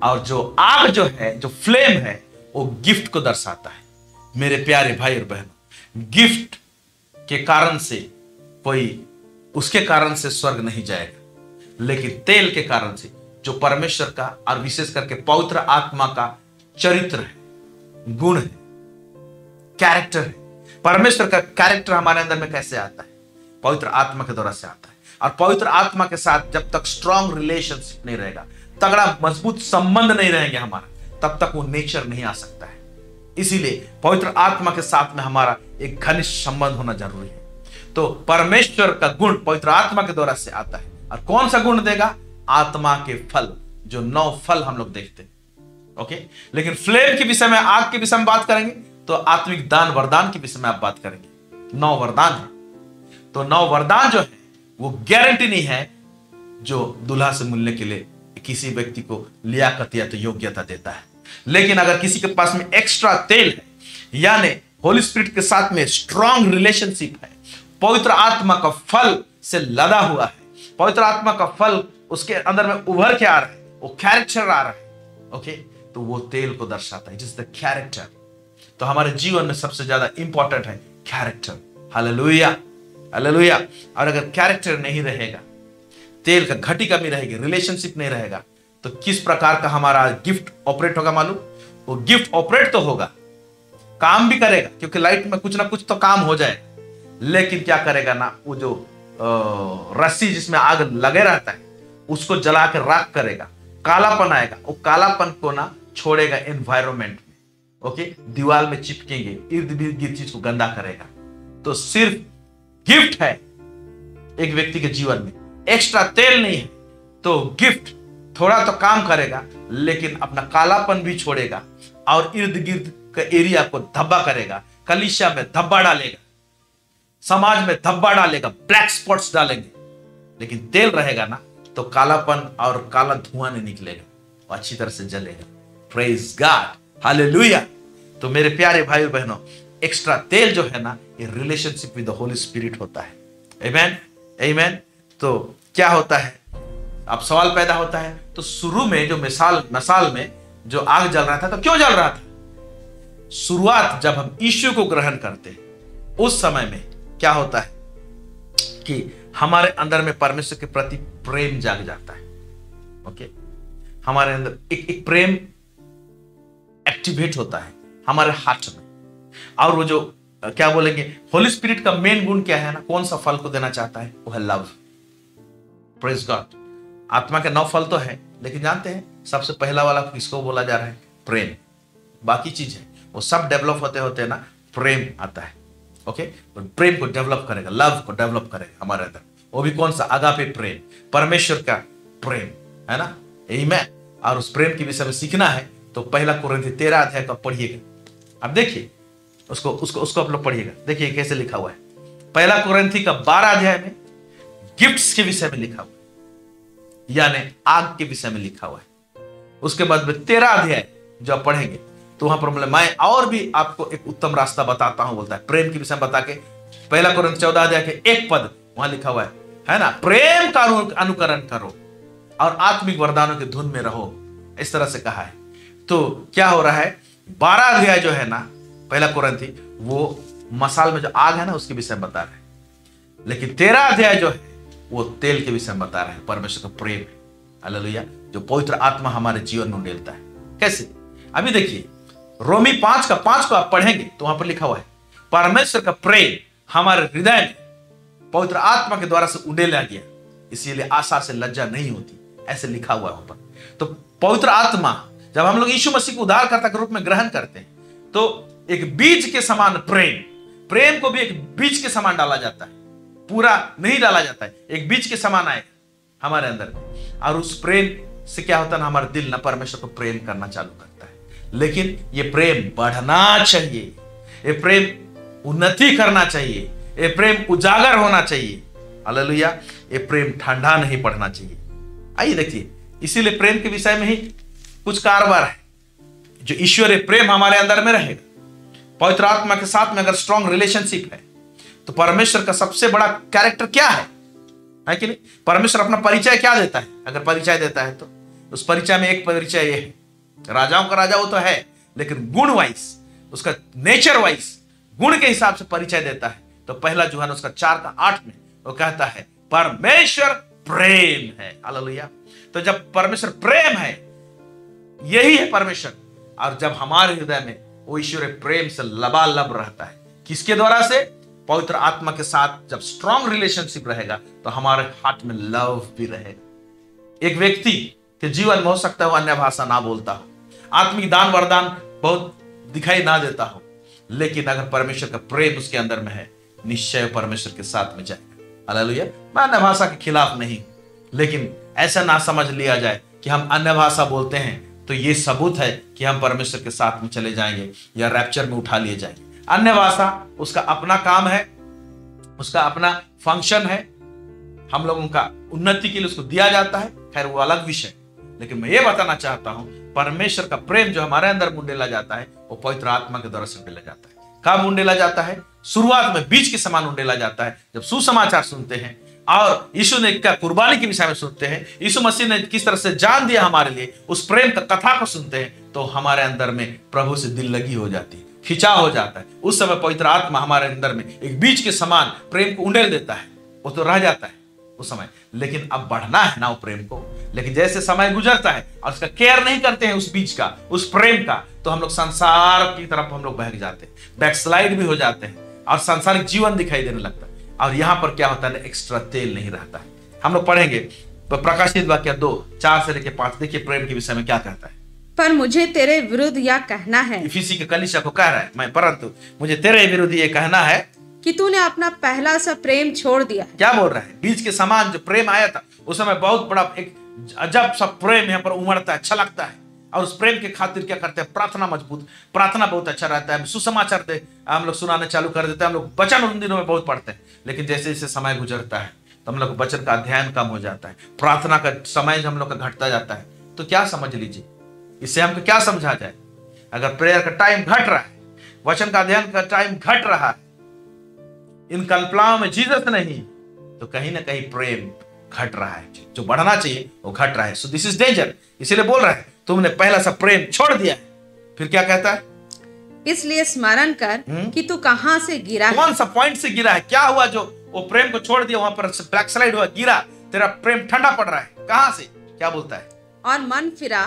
और जो आग जो है, जो फ्लेम है, वो गिफ्ट को दर्शाता है। मेरे प्यारे भाई और बहनों, गिफ्ट के कारण से कोई उसके कारण से स्वर्ग नहीं जाएगा, लेकिन तेल के कारण से जो परमेश्वर का और विशेष करके पवित्र आत्मा का चरित्र है, गुण है, कैरेक्टर है। परमेश्वर का कैरेक्टर हमारे अंदर में कैसे आता है? पवित्र आत्मा के द्वारा से आता है। और पवित्र आत्मा के साथ जब तक स्ट्रॉन्ग रिलेशनशिप नहीं रहेगा, तगड़ा मजबूत संबंध नहीं रहेंगे हमारा, तब तक वो नेचर नहीं आ सकता है। इसीलिए पवित्र आत्मा के साथ में हमारा एक घनिष्ठ संबंध होना जरूरी है। तो परमेश्वर का गुण पवित्र आत्मा के द्वारा से आता है। और कौन सा गुण देगा? आत्मा के फल, जो 9 फल हम लोग देखते हैं। ओके, लेकिन फ्लेम के विषय में, आग के विषय में बात करेंगे तो आत्मिक दान वरदान के विषय में आप बात करेंगे। 9 वरदान है। तो 9 वरदान जो है वो गारंटी नहीं है जो दूल्हा से मिलने के लिए किसी व्यक्ति को लियाकत या तो योग्यता देता है। लेकिन अगर किसी के पास में एक्स्ट्रा तेल है, यानी होली स्पिरिट के साथ में स्ट्रॉन्ग रिलेशनशिप है, पवित्र आत्मा का फल से लदा हुआ है, पवित्र आत्मा का फल उसके अंदर में उभर के आ रहा है, वो कैरेक्टर आ रहा है। ओके, तो वो तेल को दर्शाता है, जिससे कैरेक्टर। तो हमारे जीवन में सबसे ज्यादा इंपॉर्टेंट है कैरेक्टर। Hallelujah, hallelujah. और अगर कैरेक्टर नहीं रहेगा, तेल का घटी कमी रहेगी, रिलेशनशिप नहीं रहेगा, तो किस प्रकार का हमारा गिफ्ट ऑपरेट होगा मालूम? वो गिफ्ट ऑपरेट तो होगा, काम भी करेगा, क्योंकि लाइट में कुछ ना कुछ तो काम हो जाएगा। लेकिन क्या करेगा ना, वो जो रस्सी जिसमें आग लगे रहता है उसको जला के राख करेगा, कालापन आएगा, वो कालापन को ना छोड़ेगा एनवायरमेंट में। ओके, दीवार में चिपकेंगे, इर्द गिर्द चीज को गंदा करेगा। तो सिर्फ गिफ्ट है एक व्यक्ति के जीवन में, एक्स्ट्रा तेल नहीं है। तो गिफ्ट थोड़ा तो काम करेगा, लेकिन अपना कालापन भी छोड़ेगा और इर्द गिर्द का एरिया को धब्बा करेगा, कलीसिया में धब्बा डालेगा, समाज में धब्बा डालेगा, ब्लैक स्पॉट्स डालेंगे। लेकिन तेल रहेगा ना तो कालापन और काला धुआं नहीं निकलेगा, वो अच्छी तरह से जलेगा। Praise God, hallelujah. तो मेरे प्यारे भाई बहनों, एक्स्ट्रा तेल जो है ना, ये relationship with the Holi spirit होता है। आमेन, आमेन। तो क्या होता है? अब सवाल पैदा होता है, तो शुरू में जो मसाल में जो आग जल रहा था, तो क्यों जल रहा था? शुरुआत जब हम यीशु को ग्रहण करते हैं, उस समय में क्या होता है कि हमारे अंदर में परमेश्वर के प्रति प्रेम जाग जाता है। ओके, हमारे अंदर एक प्रेम एक्टिवेट होता है हमारे हार्ट में। और वो जो क्या बोलेंगे, होली स्पिरिट का मेन गुण क्या है ना, कौन सा फल को देना चाहता है? वो है लव। Praise God. आत्मा के 9 फल तो है, लेकिन जानते हैं सबसे पहला वाला किसको बोला जा रहा है? प्रेम। बाकी चीज है वो सब डेवलप होते होते ना प्रेम आता है। ओके, तो प्रेम को डेवलप करेगा, लव को डेवलप करेगा हमारे अंदर। वो भी कौन सा? आगापे प्रेम, परमेश्वर का प्रेम, है ना? आमीन। और उस प्रेम के विषय में सीखना है तो 1 कुरिन्थी 13 अध्याय को पढ़िएगा। अब देखिए उसको आप लोग पढ़िएगा, देखिए कैसे लिखा हुआ है। 1 कुरिन्थी का 12 अध्याय में गिफ्ट्स के विषय में लिखा हुआ है, यानी आग के विषय में लिखा हुआ है। उसके बाद में 13 अध्याय जो आप पढ़ेंगे तो वहां पर मैं और भी आपको एक उत्तम रास्ता बताता हूं, बोलता है प्रेम के विषय में बता के। 1 कुरिन्थी 14 अध्याय के 1 पद वहां लिखा हुआ है ना? प्रेम का अनुकरण करो और आत्मिक वरदानों की धुन में रहो, इस तरह से कहा है। तो क्या हो रहा है, 12 अध्याय जो है ना 1 कुरिन्थी, वो मसाल में जो आग है ना उसके विषय में बता रहे हैं। लेकिन 13 अध्याय जो है वो तेल के विषय में बता रहे हैं, परमेश्वर का प्रेम है। हालेलुया, जो पवित्र आत्मा हमारे जीवन में उड़ेलता है। कैसे? अभी देखिए, रोमी 5 का 5 को आप पढ़ेंगे तो वहां पर लिखा हुआ है, परमेश्वर का प्रेम हमारे हृदय में पवित्र आत्मा के द्वारा से उड़ेला गया, इसीलिए आशा से लज्जा नहीं होती, ऐसे लिखा हुआ है ऊपर। तो पवित्र आत्मा जब हम लोग यीशु मसीह को उद्धारकर्ता के रूप में ग्रहण करते हैं, तो एक बीज के समान प्रेम को भी एक बीज के समान डाला जाता है। पूरा नहीं डाला जाता है, एक बीज के समान आए हमारे अंदर, और उस प्रेम से क्या होता है ना, हमारा दिल ना परमेश्वर को प्रेम करना चालू करता है। लेकिन ये प्रेम बढ़ना चाहिए, ये प्रेम उन्नति करना चाहिए, ये प्रेम उजागर होना चाहिए। हालेलुया। ये प्रेम ठंडा नहीं पड़ना चाहिए। आइए देखिए, इसीलिए प्रेम के विषय में ही कुछ कारोबार है। जो ईश्वरीय प्रेम हमारे अंदर में रहेगा, पवित्र आत्मा के साथ में अगर स्ट्रॉन्ग रिलेशनशिप है, तो परमेश्वर का सबसे बड़ा कैरेक्टर क्या है कि नहीं? परमेश्वर अपना परिचय क्या देता है? अगर परिचय देता है तो उस परिचय में एक परिचय ये है, राजाओं का राजा वो तो है, लेकिन गुण वाइज, उसका नेचर वाइज, गुण के हिसाब से परिचय देता है। तो पहला यूहन्ना उसका 4:8 में वो कहता है परमेश्वर प्रेम है। हालेलुया। तो जब परमेश्वर प्रेम है, यही है परमेश्वर, और जब हमारे हृदय में वो ईश्वरीय प्रेम से लबालब रहता है, किसके द्वारा से? पवित्र आत्मा के साथ जब स्ट्रॉन्ग रिलेशनशिप रहेगा तो हमारे हार्ट में लव भी रहेगा। एक व्यक्ति के जीवन में हो सकता है वो अन्य भाषा ना बोलता हो, आत्मिक दान वरदान बहुत दिखाई ना देता हो, लेकिन अगर परमेश्वर का प्रेम उसके अंदर में है, निश्चय परमेश्वर के साथ में जाएगा। हालेलुया। मैं अन्य भाषा के खिलाफ नहीं, लेकिन ऐसा ना समझ लिया जाए कि हम अन्य भाषा बोलते हैं तो ये सबूत है कि हम परमेश्वर के साथ में चले जाएंगे या रैप्चर में उठा लिए जाएंगे। अन्य भाषा उसका अपना काम है, उसका अपना फंक्शन है, हम लोगों का उन्नति के लिए उसको दिया जाता है, खैर वो अलग विषय। लेकिन मैं ये बताना चाहता हूं, परमेश्वर का प्रेम जो हमारे अंदर मुंडेला जाता है, वो पवित्र आत्मा के द्वारा से मुंडेला जाता है। कब मुंडेला जाता है? शुरुआत में बीज के समान मुंडेला जाता है, जब सुसमाचार सुनते हैं और यीशु ने क्या कुर्बानी के विषय में सुनते हैं, यीशु मसीह ने किस तरह से जान दिया हमारे लिए, उस प्रेम का कथा को सुनते हैं, तो हमारे अंदर में प्रभु से दिल लगी हो जाती है, खिंचाव हो जाता है। उस समय पवित्र आत्मा हमारे अंदर में एक बीज के समान प्रेम को उंडेल देता है, वो तो रह जाता है उस समय, लेकिन अब बढ़ना है ना वो प्रेम को। लेकिन जैसे समय गुजरता है और उसका केयर नहीं करते हैं, उस बीज का, उस प्रेम का, तो हम लोग संसार की तरफ हम लोग बहक जाते हैं, बैकस्लाइड भी हो जाते हैं और सांसारिक जीवन दिखाई देने लगता है। और यहां पर क्या होता है, एक्स्ट्रा तेल नहीं रहता है। हम लोग पढ़ेंगे प्रकाशित वाक्य 2:4 से लेकर 5। देखिए प्रेम के विषय में क्या कहता है। पर मुझे तेरे विरुद्ध यह कहना है, इफिसी के कलीसिया को कह रहा है, मैं परंतु मुझे तेरे विरुद्ध ये कहना है कि तूने अपना पहला सा प्रेम छोड़ दिया है। क्या बोल रहा है? बीज के समान जो प्रेम आया था, उस समय बहुत बड़ा एक अजब सा प्रेम यहाँ पर उमड़ता है, अच्छा लगता है। और उस प्रेम के खातिर क्या करते हैं? प्रार्थना मजबूत, प्रार्थना बहुत अच्छा रहता है, सुसमाचार दे हम लोग सुनाने चालू कर देते हैं, हम लोग वचन उन दिनों में बहुत पढ़ते हैं। लेकिन जैसे जैसे समय गुजरता है तो हम लोग वचन का अध्ययन कम हो जाता है, प्रार्थना का समय हम लोग का घटता जाता है। तो क्या समझ लीजिए, इससे हमको क्या समझा जाए? अगर प्रेयर का टाइम घट रहा है, वचन का अध्ययन का टाइम घट रहा है, इन कल्पनाओं में जीसस नहीं, तो कहीं ना कहीं प्रेम घट रहा है, जो बढ़ना चाहिए वो घट रहा है। So this is danger. इसीलिए बोल रहा है तुमने पहला सा प्रेम छोड़ दिया है। फिर क्या कहता है? इसलिए स्मरण कर कि तू कहां से गिरा है। कौन सा पॉइंट से गिरा है? क्या हुआ जो वो प्रेम को छोड़ दिया, वहां पर बैकस्लाइड हुआ, गिरा, तेरा प्रेम ठंडा पड़ रहा है, कहां से? क्या बोलता है? और मन फिरा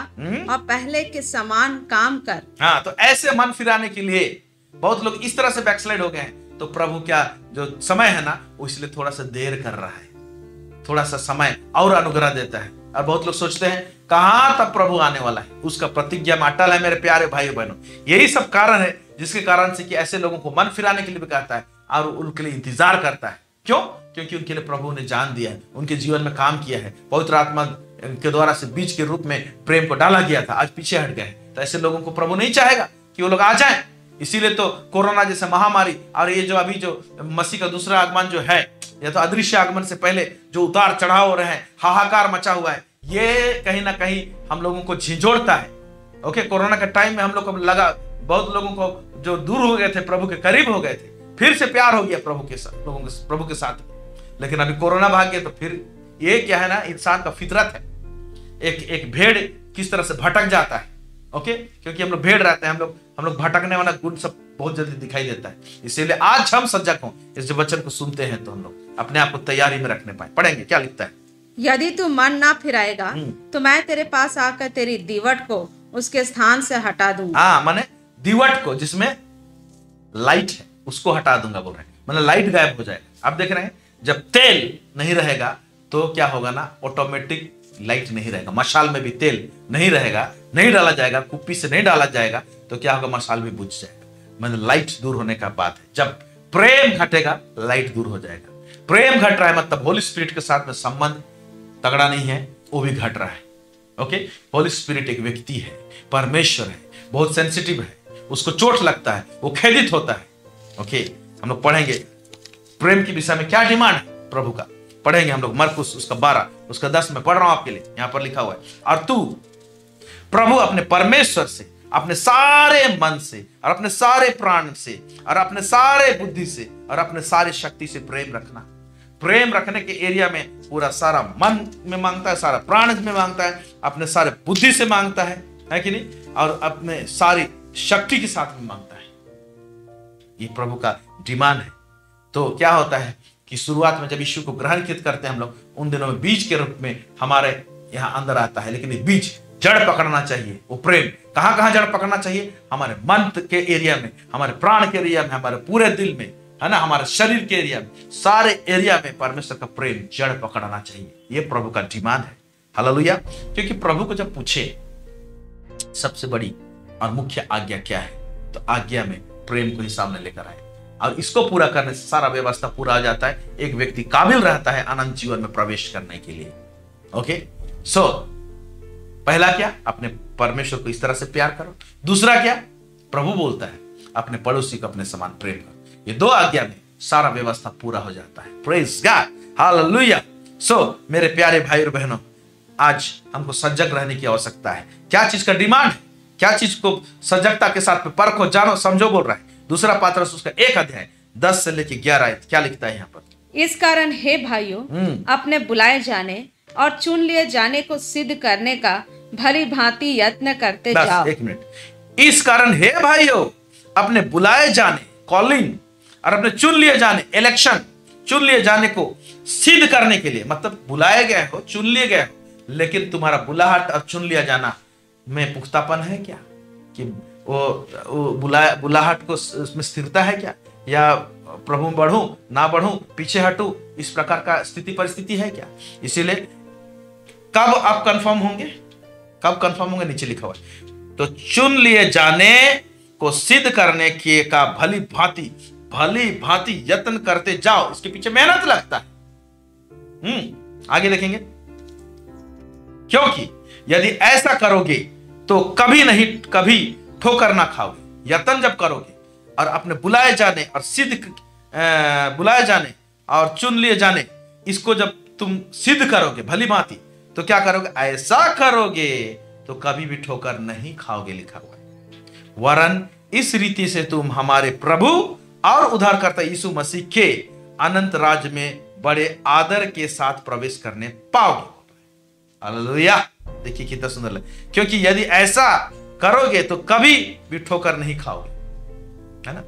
और पहले के समान काम कर। हाँ, तो ऐसे मन फिराने के लिए बहुत लोग इस तरह से बैकस्लाइड हो गए हैं। तो प्रभु क्या जो समय है ना, वो इसलिए थोड़ा सा देर कर रहा है, थोड़ा सा समय और अनुग्रह देता है। और बहुत लोग सोचते हैं कहां तक प्रभु आने वाला है, उसका प्रतिज्ञा में अटल है। मेरे प्यारे भाई बहनों, यही सब कारण है जिसके कारण से कि ऐसे लोगों को मन फिराने के लिए भी कहता है और उनके लिए इंतजार करता है। क्यों? क्योंकि उनके लिए प्रभु ने जान दिया है, उनके जीवन में काम किया है, पवित्र आत्मा के द्वारा से बीज के रूप में प्रेम को डाला गया था, आज पीछे हट गए। तो ऐसे लोगों को प्रभु नहीं चाहेगा कि वो लोग आ जाएं। इसीलिए तो कोरोना जैसे महामारी और ये जो अभी जो मसीह का दूसरा आगमन जो है, या तो अदृश्य आगमन से पहले जो उतार चढ़ाव हो रहे हैं, हाहाकार मचा हुआ है, ये कहीं ना कहीं हम लोगों को झिझोड़ता है। ओके, कोरोना के टाइम में हम लोग को लगा, बहुत लोगों को जो दूर हो गए थे प्रभु के करीब हो गए थे, फिर से प्यार हो गया प्रभु के साथ, लोगों के प्रभु के साथ। लेकिन अभी कोरोना भाग गया, तो फिर ये क्या है ना, इंसान का फितरत है। एक भेड़ किस तरह से भटक जाता है, ओके, क्योंकि हम लोग भेड़ रहते हैं, हम लोग भटकने वाला गुण सब बहुत जल्दी दिखाई देता है। इसीलिए आज हम सजग हों, इस वचन को सुनते हैं तो हम लोग अपने आप को तैयारी में रखने पाए। पढ़ेंगे, क्या लिखता है? यदि तू मन ना फिराएगा तो मैं तेरे पास आकर तेरी दीवट को उसके स्थान से हटा दूंगा। हाँ, माने दीवट को जिसमें लाइट है उसको हटा दूंगा बोल रहे हैं, माने लाइट गायब हो जाएगा। आप देख रहे हैं, जब तेल नहीं रहेगा तो क्या होगा ना, ऑटोमेटिक लाइट नहीं रहेगा। मशाल में भी तेल नहीं रहेगा, नहीं डाला जाएगा, कुप्पी से नहीं डाला जाएगा, तो क्या होगा, मशाल भी बुझ जाएगा। मतलब लाइट दूर होने का बात है। जब प्रेम घटेगा लाइट दूर हो जाएगा, प्रेम घट रहा है मतलब होली स्पिरिट के साथ में संबंध तगड़ा नहीं है, वो भी घट रहा है। ओके, होली स्पिरिट एक व्यक्ति है, परमेश्वर है, बहुत सेंसिटिव है, उसको चोट लगता है, वो खेदित होता है। ओके, हम लोग पढ़ेंगे प्रेम के विषय में क्या डिमांड है प्रभु का, पढ़ेंगे हम लोग मरकुस उसका 12 उसका 10 में पढ़ रहा हूं आपके लिए, यहां पर लिखा हुआ है, और तू प्रभु अपने परमेश्वर से अपने सारे मन से और अपने सारे प्राण से और अपने सारे बुद्धि से और अपने सारी शक्ति से प्रेम रखना। प्रेम रखने के एरिया में पूरा सारा मन में मांगता है, सारा प्राण में मांगता है, अपने सारे बुद्धि से मांगता है कि नहीं, और अपने सारी शक्ति के साथ में मांगता है। ये प्रभु का डिमांड है। तो क्या होता है कि शुरुआत में जब यीशु को ग्रहण करते हैं हम लोग, उन दिनों में बीज के रूप में हमारे यहां अंदर आता है, लेकिन ये बीज जड़ पकड़ना चाहिए। वो प्रेम कहां कहां जड़ पकड़ना चाहिए? हमारे मन के एरिया में, हमारे प्राण के एरिया में, हमारे पूरे दिल में, है ना, हमारे शरीर के एरिया में, सारे एरिया में परमेश्वर का प्रेम जड़ पकड़ना चाहिए। ये प्रभु का डिमांड है। हालेलुया। क्योंकि प्रभु को जब पूछे सबसे बड़ी और मुख्य आज्ञा क्या है, तो आज्ञा में प्रेम को ही सामने लेकर आए, और इसको पूरा करने से सारा व्यवस्था पूरा हो जाता है। एक व्यक्ति काबिल रहता है अनंत जीवन में प्रवेश करने के लिए। ओके, सो पहला क्या? अपने परमेश्वर को इस तरह से प्यार करो। दूसरा क्या? प्रभु बोलता है अपने पड़ोसी को अपने समान प्रेम करो। ये दो आज्ञा में सारा व्यवस्था पूरा हो जाता है। Praise God, hallelujah. सो मेरे प्यारे भाई और बहनों, आज हमको सजग रहने की आवश्यकता है। क्या चीज का डिमांड है? क्या चीज को सजगता के साथ में परखो, जानो, समझो बोल रहा है। दूसरा पत्रस उसका 1 अध्याय 10 से लेकर 11 आयत क्या लिखता है यहाँ पर? इस कारण हे भाइयों, अपने बुलाए जाने और चुन लिए जाने को सिद्ध करने का भली भांति यत्न करते जाओ। एक मिनट। इस कारण हे भाइयों, अपने बुलाए जाने, कॉलिंग, और अपने चुन लिए जाने, इलेक्शन, चुन लिए जाने को सिद्ध करने के लिए, मतलब बुलाए गए हो, चुन लिए गए हो, लेकिन तुम्हारा बुलाहट और चुन लिया जाना में पुख्तापन है क्या? कि वो बुलाहट को उसमें स्थिरता है क्या? या प्रभु में बढ़ूं ना बढ़ूं, पीछे हटूं, इस प्रकार का स्थिति परिस्थिति है क्या? इसीलिए कब आप कंफर्म होंगे? कब कंफर्म होंगे? नीचे लिखा हुआ है, तो चुन लिए जाने को सिद्ध करने के का भली भांति यत्न करते जाओ। इसके पीछे मेहनत लगता है। आगे देखेंगे, क्योंकि यदि ऐसा करोगे तो कभी ठोकर ना खाओगे। यत्न जब करोगे और अपने बुलाए जाने और चुन लिए जाने, इसको जब तुम सिद्ध करोगे भली भांति, तो क्या करोगे? ऐसा करोगे तो कभी भी ठोकर नहीं खाओगे, लिखा हुआ है। वरन इस रीति से तुम हमारे प्रभु और उद्धारकर्ता यीशु मसीह के अनंत राज्य में बड़े आदर के साथ प्रवेश करने पाओगे। हालेलुया। देखिए कितना सुंदर लगे, क्योंकि यदि ऐसा करोगे तो कभी भी ठोकर नहीं खाओगे, है ना,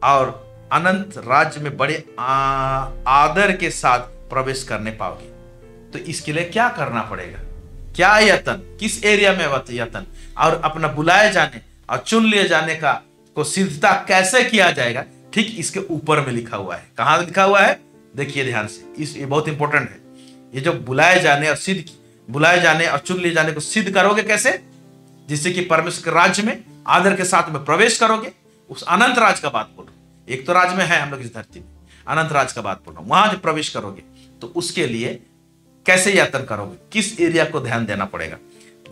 और अनंत राज्य में बड़े आदर के साथ प्रवेश करने पाओगे। तो इसके लिए क्या करना पड़ेगा? क्या यत्न, किस एरिया में यत्न, और अपना बुलाए जाने और चुन लिए जाने का को सिद्धता कैसे किया जाएगा? ठीक इसके ऊपर में लिखा हुआ है। कहां लिखा हुआ है? देखिए ध्यान से, ये बहुत इंपॉर्टेंट है। ये जो बुलाए जाने और चुन लिए जाने को सिद्ध करोगे कैसे? जिससे कि परमेश्वर के राज्य में आदर के साथ में प्रवेश करोगे। उस अनंत राज का बात बोल रहा हूं। एक तो राज में है हम लोग इस धरती में, अनंत राज का बात बोल रहा हूं। वहां जब प्रवेश करोगे तो उसके लिए कैसे यत्न करोगे, किस एरिया को ध्यान देना पड़ेगा?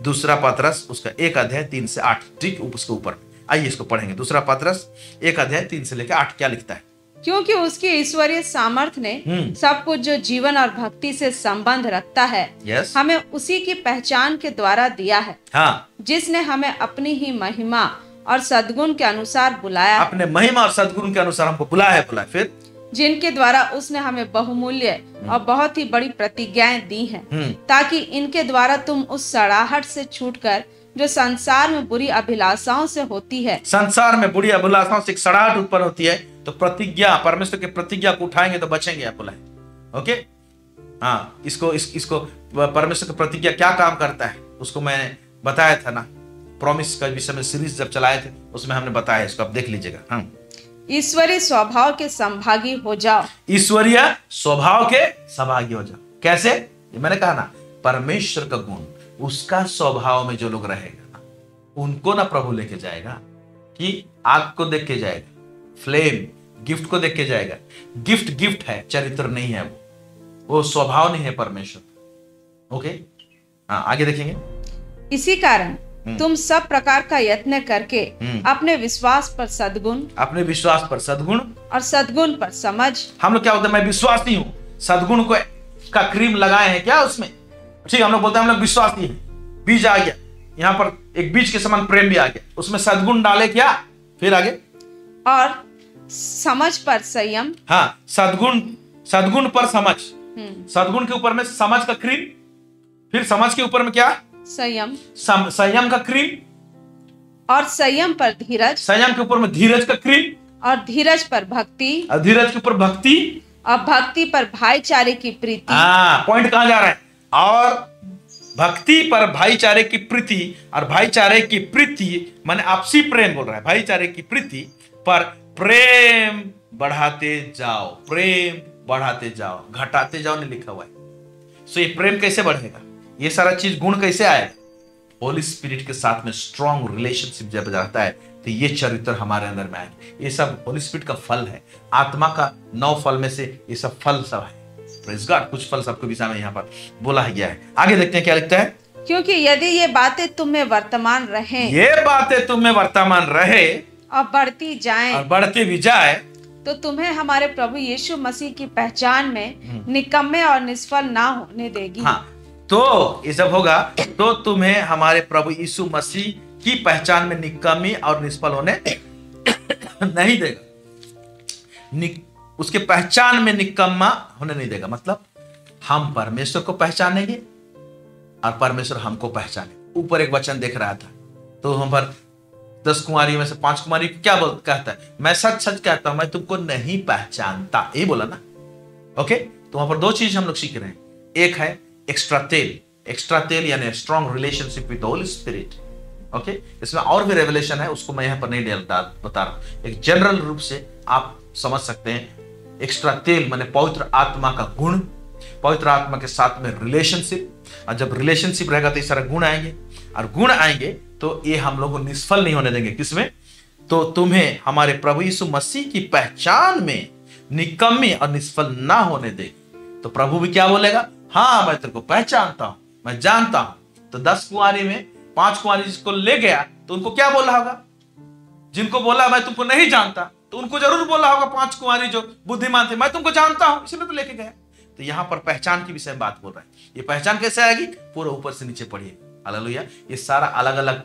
दूसरा पत्रस उसका 1 अध्याय 3 से 8, ठीक उसके ऊपर। आइए इसको पढ़ेंगे। दूसरा पत्रस 1 अध्याय 3 से लेकर 8 क्या लिखता है? क्योंकि उसकी ईश्वरीय सामर्थ्य ने सब कुछ जो जीवन और भक्ति से संबंध रखता है, हमें उसी की पहचान के द्वारा दिया है। हाँ, जिसने हमें अपनी ही महिमा और सद्गुण के अनुसार बुलाया। अपने महिमा और सद्गुण के अनुसार हमको बुलाया है। फिर जिनके द्वारा उसने हमें बहुमूल्य और बहुत ही बड़ी प्रतिज्ञाएं दी हैं, ताकि इनके द्वारा तुम उस सड़ाहट से छूटकर जो संसार में बुरी अभिलाषाओं से होती है। संसार में बुरी अभिलाषाओं से एक सड़ाहट उत्पन्न होती है, तो प्रतिज्ञा, परमेश्वर के प्रतिज्ञा को उठाएंगे तो बचेंगे। आप बोला है, ओके। हाँ, इसको परमेश्वर की प्रतिज्ञा क्या काम करता है उसको मैंने बताया था ना, प्रॉमिस का विषय में सीरीज जब चलाए थे उसमें हमने बताया, इसको आप देख लीजिएगा। हाँ, ईश्वरीय स्वभाव के संभागी हो जाओ। ईश्वरीय स्वभाव के सहभागी हो जाओ। कैसे? ये मैंने कहा ना, परमेश्वर का गुण उसका स्वभाव में जो लोग रहेगा ना, उनको ना प्रभु लेके जाएगा कि आग को देख के जाएगा, फ्लेम गिफ्ट को देख के जाएगा। गिफ्ट गिफ्ट है, चरित्र नहीं है, वो स्वभाव नहीं है परमेश्वर। ओके, हाँ आगे देखेंगे। इसी कारण तुम सब प्रकार का यत्न करके अपने विश्वास पर सद्गुण, अपने विश्वास पर सद्गुण और सद्गुण पर समझ। हम लोग क्या होता है, मैं विश्वासी हूं, सद्गुण को का क्रीम लगाए हैं क्या उसमें, ठीक, हम लोग बोलते हैं हम लोग विश्वासी हैं, बीज आ गया यहाँ पर, एक बीज के समान प्रेम भी आ गया, उसमें सद्गुण डाले क्या, फिर आगे और समझ पर संयम। हाँ, सद्गुण पर समझ, सद्गुण के ऊपर में समझ का क्रीम, फिर समझ के ऊपर में क्या, संयम, संयम का क्रीम, और संयम पर धीरज, संयम के ऊपर में धीरज का क्रीम, और धीरज पर भक्ति, और धीरज के ऊपर भक्ति, और भक्ति पर भाईचारे की प्रीति। हाँ, पॉइंट कहां जा रहा है, और भक्ति पर भाईचारे की प्रीति, और भाईचारे की प्रीति माने आपसी प्रेम बोल रहा है, भाईचारे की प्रीति पर प्रेम बढ़ाते जाओ, प्रेम बढ़ाते जाओ, घटाते जाओ नहीं लिखा हुआ है। सो ये प्रेम कैसे बढ़ेगा, ये सारा चीज गुण कैसे आएगा, होली स्पिरिट के साथ में स्ट्रॉन्ग रिलेशनशिप जब रहता है तो ये चरित्र हमारे अंदर में आएंगे। ये सब होली स्पिरिट का फल है, आत्मा का 9 फल में से ये सब फल सब है। प्रेज़ गॉड, कुछ फल सबके विषय में यहाँ पर बोला गया है। आगे देखते हैं क्या लिखता है, क्योंकि यदि ये बातें तुम में वर्तमान रहे, ये बातें तुम में वर्तमान रहे और बढ़ती जाएं, और बढ़ती भी जाए, तो तुम्हें हमारे प्रभु यीशु मसीह की पहचान में निकम्मे और निष्फल ना होने देगी। हाँ, तो ये सब होगा तो तुम्हें हमारे प्रभु यीशु मसीह की पहचान में निकम्मी और निष्फल होने नहीं देगा। उसके पहचान में निकम्मा होने नहीं देगा, मतलब हम परमेश्वर को पहचानेंगे और परमेश्वर हमको पहचाने। ऊपर एक वचन देख रहा था, तो हम पर 10 कुमारी में से 5 कुमारी क्या कहता है, मैं सच सच कहता हूं मैं तुमको नहीं पहचानता, ये बोला ना। ओके, तो वहां पर 2 चीज हम लोग सीख रहे हैं, एक है एक्स्ट्रा तेल यानी strong relationship with Holi spirit. Okay, इसमें और भी रेवलेशन है, उसको मैं यहाँ पर नहीं बता रहा हूं, एक जनरल रूप से आप समझ सकते हैं। एक्स्ट्रा तेल माने पवित्र आत्मा का गुण, पवित्र आत्मा के साथ में रिलेशनशिप, और जब रिलेशनशिप रहेगा तो ये सारे गुण आएंगे, और गुण आएंगे तो ये हम लोग को निष्फल नहीं होने देंगे। किसमें, तो तुम्हें हमारे प्रभु यीशु मसीह की पहचान में निकम्मी और निष्फल ना होने देगी। तो प्रभु भी क्या बोलेगा, हाँ मैं तेरे को पहचानता हूं, मैं जानता हूं। तो 10 कुंवारी में 5 कुंवारी जिसको ले गया तो उनको क्या बोला होगा, जिनको बोला मैं तुमको नहीं जानता, तो उनको जरूर बोला होगा 5 कुंवारी जो बुद्धिमान थे, मैं तुमको जानता हूं इसलिए तो लेके गया। तो यहां पर पहचान के विषय में बात बोल रहा है। ये पहचान कैसे आएगी, पूरा ऊपर से नीचे पढ़िए। हालेलुया, ये सारा अलग अलग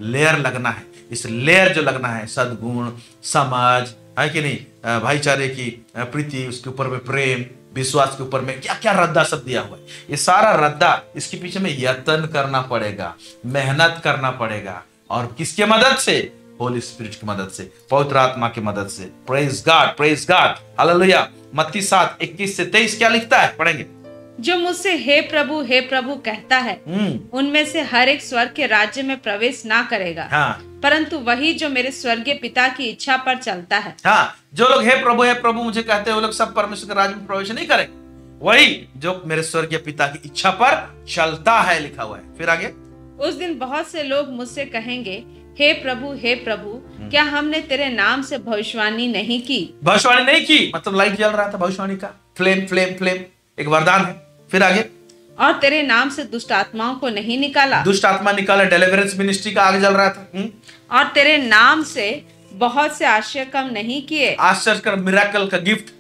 लेयर लगना है। इस लेयर जो लगना है, सद्गुण, समझ है कि नहीं, भाईचारे की प्रीति, उसके ऊपर में प्रेम, विश्वास के ऊपर में क्या क्या रद्दा सब दिया हुआ है, ये सारा रद्दा, इसके पीछे में यत्न करना पड़ेगा, मेहनत करना पड़ेगा, और किसके मदद से, होली स्पिरिट की मदद से, पवित्र आत्मा की मदद से। Praise God, hallelujah. मत्ती 7:21-23 क्या लिखता है, पढ़ेंगे। जो मुझसे हे प्रभु कहता है, उनमें से हर एक स्वर्ग के राज्य में प्रवेश ना करेगा, हाँ, परंतु वही जो मेरे स्वर्गीय पिता की इच्छा पर चलता है। हाँ, जो लोग हे प्रभु मुझे कहते हैं वो लोग सब परमेश्वर के राज्य में प्रवेश नहीं करेंगे, वही जो मेरे स्वर्गीय पिता की इच्छा पर चलता है, लिखा हुआ है। फिर आगे, उस दिन बहुत से लोग मुझसे कहेंगे, हे प्रभु क्या हमने तेरे नाम से भविष्यवाणी नहीं की? भविष्यवाणी नहीं की मतलब लाइट जल रहा था भविष्यवाणी का, फ्लेम एक वरदान है। फिर आगे, और तेरे नाम से दुष्ट आत्माओं को नहीं निकाला? दुष्ट आत्मा निकाला, डिलीवरेंस मिनिस्ट्री का आगे जल रहा था। और तेरे नाम से बहुत से आश्चर्य काम नहीं किए? आश्चर्य कर, मिरेकल का गिफ्ट,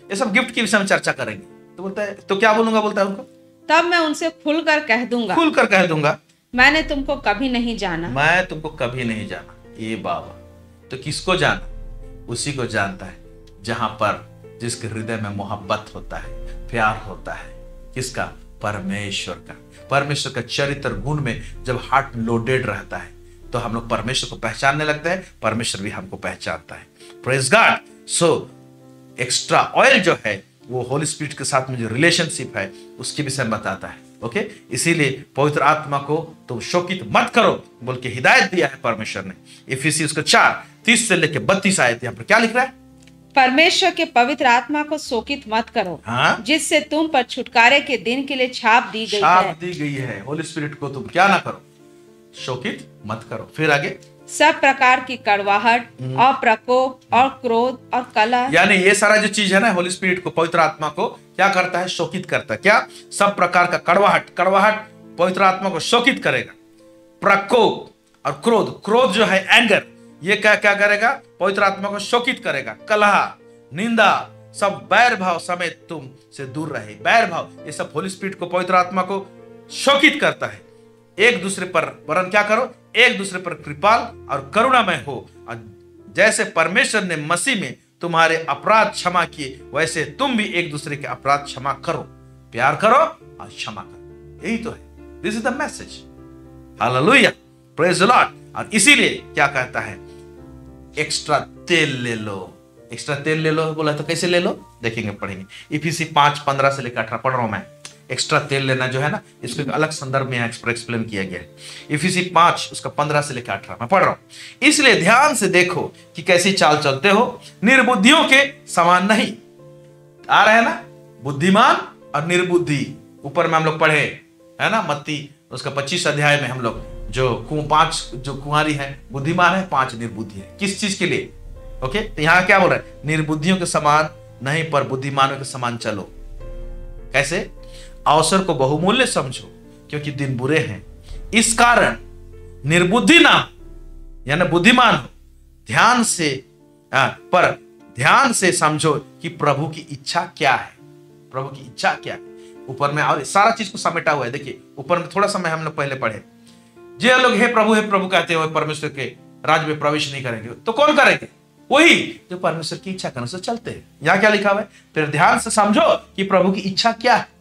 ये सब गिफ्ट के विषय में चर्चा करेंगे। तो बोलता है, तो क्या बोलूंगा, बोलता है उनको, तब मैं उनसे खुलकर कह दूंगा, मैंने तुमको कभी नहीं जाना, मैं तुमको कभी नहीं जाना। ये बाबा, तो किसको जाना, उसी को जानता है जहां पर जिसके हृदय में मोहब्बत होता है, प्यार होता है, किसका, परमेश्वर का। परमेश्वर का चरित्र गुण में जब हार्ट लोडेड रहता है तो हम लोग परमेश्वर को पहचानने लगते हैं, परमेश्वर भी हमको पहचानता है। Praise God. So extra oil जो है वो होली स्पिरिट के साथ में जो रिलेशनशिप है उसके विषय में बताता है। ओके, इसीलिए पवित्र आत्मा को तुम शोकित मत करो बोल के हिदायत दिया है परमेश्वर ने। इफिसियों 4:30 से लेकर 32 आयत यहाँ पर क्या लिख रहा है, परमेश्वर के पवित्र आत्मा को शोकित मत करो, हाँ? जिससे तुम पर छुटकारे के दिन के लिए छाप दी गई है। होली स्पिरिट को तुम क्या ना करो, शोकित मत करो। फिर आगे, सब प्रकार की कड़वाहट और प्रकोप और क्रोध और कलह। यानी ये सारा जो चीज है ना, होली स्पिरिट को, पवित्र आत्मा को क्या करता है? शोकित करता है। क्या? सब प्रकार का कड़वाहट। कड़वाहट पवित्र आत्मा को शोकित करेगा। प्रकोप और क्रोध, क्रोध जो है एंगर, ये क्या क्या करेगा? पवित्र आत्मा को शोकित करेगा। कलह, निंदा, सब बैर भाव समेत तुम से दूर रहे। बैर भाव ये सब होली स्पिरिट को, पवित्र आत्मा को शोकित करता है। एक दूसरे पर वरन क्या करो? एक दूसरे पर कृपाल और करुणामय हो, और जैसे परमेश्वर ने मसीह में तुम्हारे अपराध क्षमा किए, वैसे तुम भी एक दूसरे के अपराध क्षमा करो। प्यार करो और क्षमा करो। यही तो है। This is the message. Hallelujah, praise the Lord. और इसीलिए क्या कहता है? एक्स्ट्रा तेल ले लो। एक्स्ट्रा तेल ले लो बोला तो कैसे ले लो? देखेंगे, पढ़ेंगे। इफिसी 5:15 से लेकर 18 पढ़ रहा हूं मैं। एक्स्ट्रा तेल लेना जो है ना, इसको एक अलग संदर्भ में एक्सप्लेन किया गया है। इफिसी 5 उसका 15 से लेकर 18 मैं पढ़ रहा हूं। इसलिए ध्यान से देखो कि कैसी चाल चलते हो, निर्बुद्धियों के समान नहीं। आ रहा है ना, बुद्धिमान और निर्बुद्धि। ऊपर में हम लोग पढ़े है ना, मत्ती उसका 25 अध्याय में हम लोग जो 5 जो कुंवारी है बुद्धिमान है, 5 निर्बुद्धि है। किस चीज के लिए? ओके, तो यहां क्या बोल रहा है? निर्बुद्धियों के समान नहीं पर बुद्धिमानों के समान चलो। कैसे? अवसर को बहुमूल्य समझो क्योंकि दिन बुरे हैं। इस कारण निर्बुद्धि ना यानी बुद्धिमान हो, ध्यान से पर ध्यान से समझो कि प्रभु की इच्छा क्या है। प्रभु की इच्छा क्या है? ऊपर में और सारा चीज को समेटा हुआ है। देखिए ऊपर में थोड़ा समय हम लोग पहले पढ़े, जो लोग हे प्रभु कहते हुए परमेश्वर के राज्य में प्रवेश नहीं करेंगे, तो कौन करेंगे? वही जो परमेश्वर की इच्छा के अनुसार चलते हैं। यहां क्या लिखा हुआ है? फिर ध्यान से समझो कि प्रभु की इच्छा क्या है।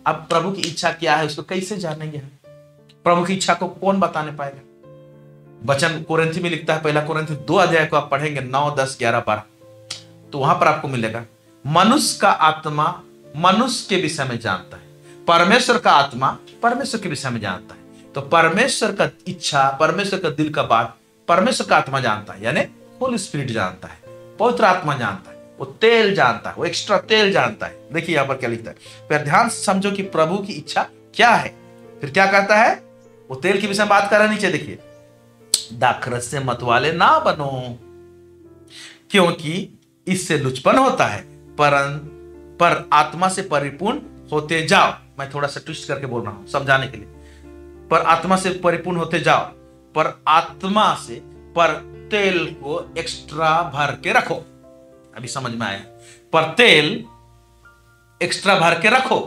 अब प्रभु की इच्छा क्या है उसको कैसे जानेंगे? प्रभु की इच्छा को कौन बताने पाएगा? वचन कोरिन्थी में लिखता है, पहला कोरिन्थी 2 अध्याय को आप पढ़ेंगे 9, 10, 11, 12, तो वहां पर आपको मिलेगा मनुष्य का आत्मा मनुष्य के विषय में जानता है, परमेश्वर का आत्मा परमेश्वर के विषय में जानता है। तो परमेश्वर का इच्छा, परमेश्वर का दिल का बात परमेश्वर का आत्मा जानता है, यानी होली स्पिरिट जानता है, पवित्र आत्मा जानता है, वो तेल जानता है, वो एक्स्ट्रा तेल जानता है। देखिए यहां पर क्या लिखता है? फिर ध्यान से समझो कि प्रभु की इच्छा क्या है। फिर क्या कहता है? वो तेल के विषय में बात कर रहा है। नीचे देखिए, दाखरस से मतवाले ना बनो क्योंकि इससे लुचपन होता है, पर आत्मा से परिपूर्ण होते जाओ। मैं थोड़ा सा ट्विस्ट करके बोल रहा हूं समझाने के लिए। पर आत्मा से परिपूर्ण होते जाओ, पर आत्मा से पर तेल को एक्स्ट्रा भर के रखो। अभी समझ में आया? पर तेल एक्स्ट्रा भर के रखो,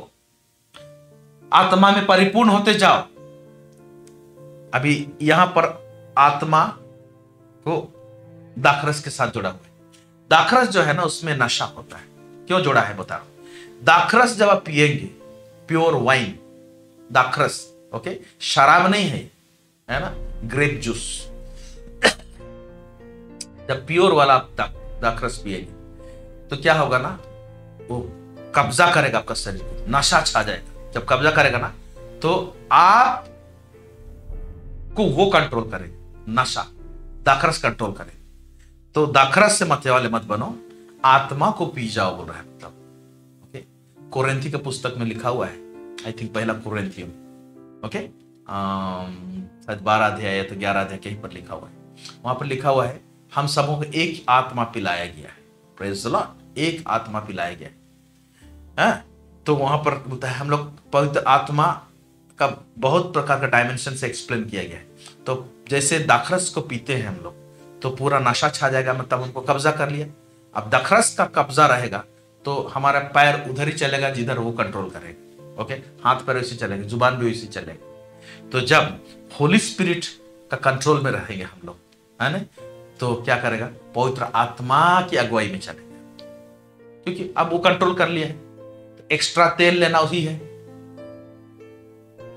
आत्मा में परिपूर्ण होते जाओ। अभी यहां पर आत्मा को दाखरस के साथ जोड़ा हुआ है। दाखरस जो है ना, उसमें नशा होता है। क्यों जोड़ा है बता रहा हूं। दाखरस जब आप पिएंगे, प्योर वाइन दाखरस, ओके, शराब नहीं है ना, ग्रेप जूस। जब प्योर वाला आप दाखरस पिएंगे तो क्या होगा ना, वो कब्जा करेगा आपका शरीर को, नशा छा जाएगा। जब कब्जा करेगा ना, तो आप को वो कंट्रोल करेगा, नशा दाखरस कंट्रोल करे। तो दाखरस से मत वाले मत बनो, आत्मा को पी जाओ बोल रहा है। मतलब ओके, कोरिन्थी के पुस्तक में लिखा हुआ है, आई थिंक पहला कोरिन्थी में, ओके, शायद 12 अध्याय या तो 11 अध्याय कहीं पर लिखा हुआ है। वहां पर लिखा हुआ है, हम सबों को एक आत्मा पिलाया गया है। प्रेज द लॉर्ड, एक आत्मा पिलाया गया है। तो वहां पर बोलता है, हम लोग पवित्र आत्मा का बहुत प्रकार का डायमेंशन से एक्सप्लेन किया गया है। तो जैसे दाखरस को पीते हैं हम लोग, तो पूरा नशा छा जाएगा, मतलब उनको कब्जा कर लिया। अब दाखरस का कब्जा रहेगा तो हमारा पैर उधर ही चलेगा जिधर वो कंट्रोल करेगा। ओके, हाथ पैर वैसे चलेगा, जुबान भी वैसे चलेगा। तो जब होली स्पिरिट का कंट्रोल में रहेंगे हम लोग, है ना, तो क्या करेगा? पवित्र आत्मा की अगुवाई में चलेगा, क्योंकि अब वो कंट्रोल कर लिया है। तो एक्स्ट्रा तेल लेना वही है।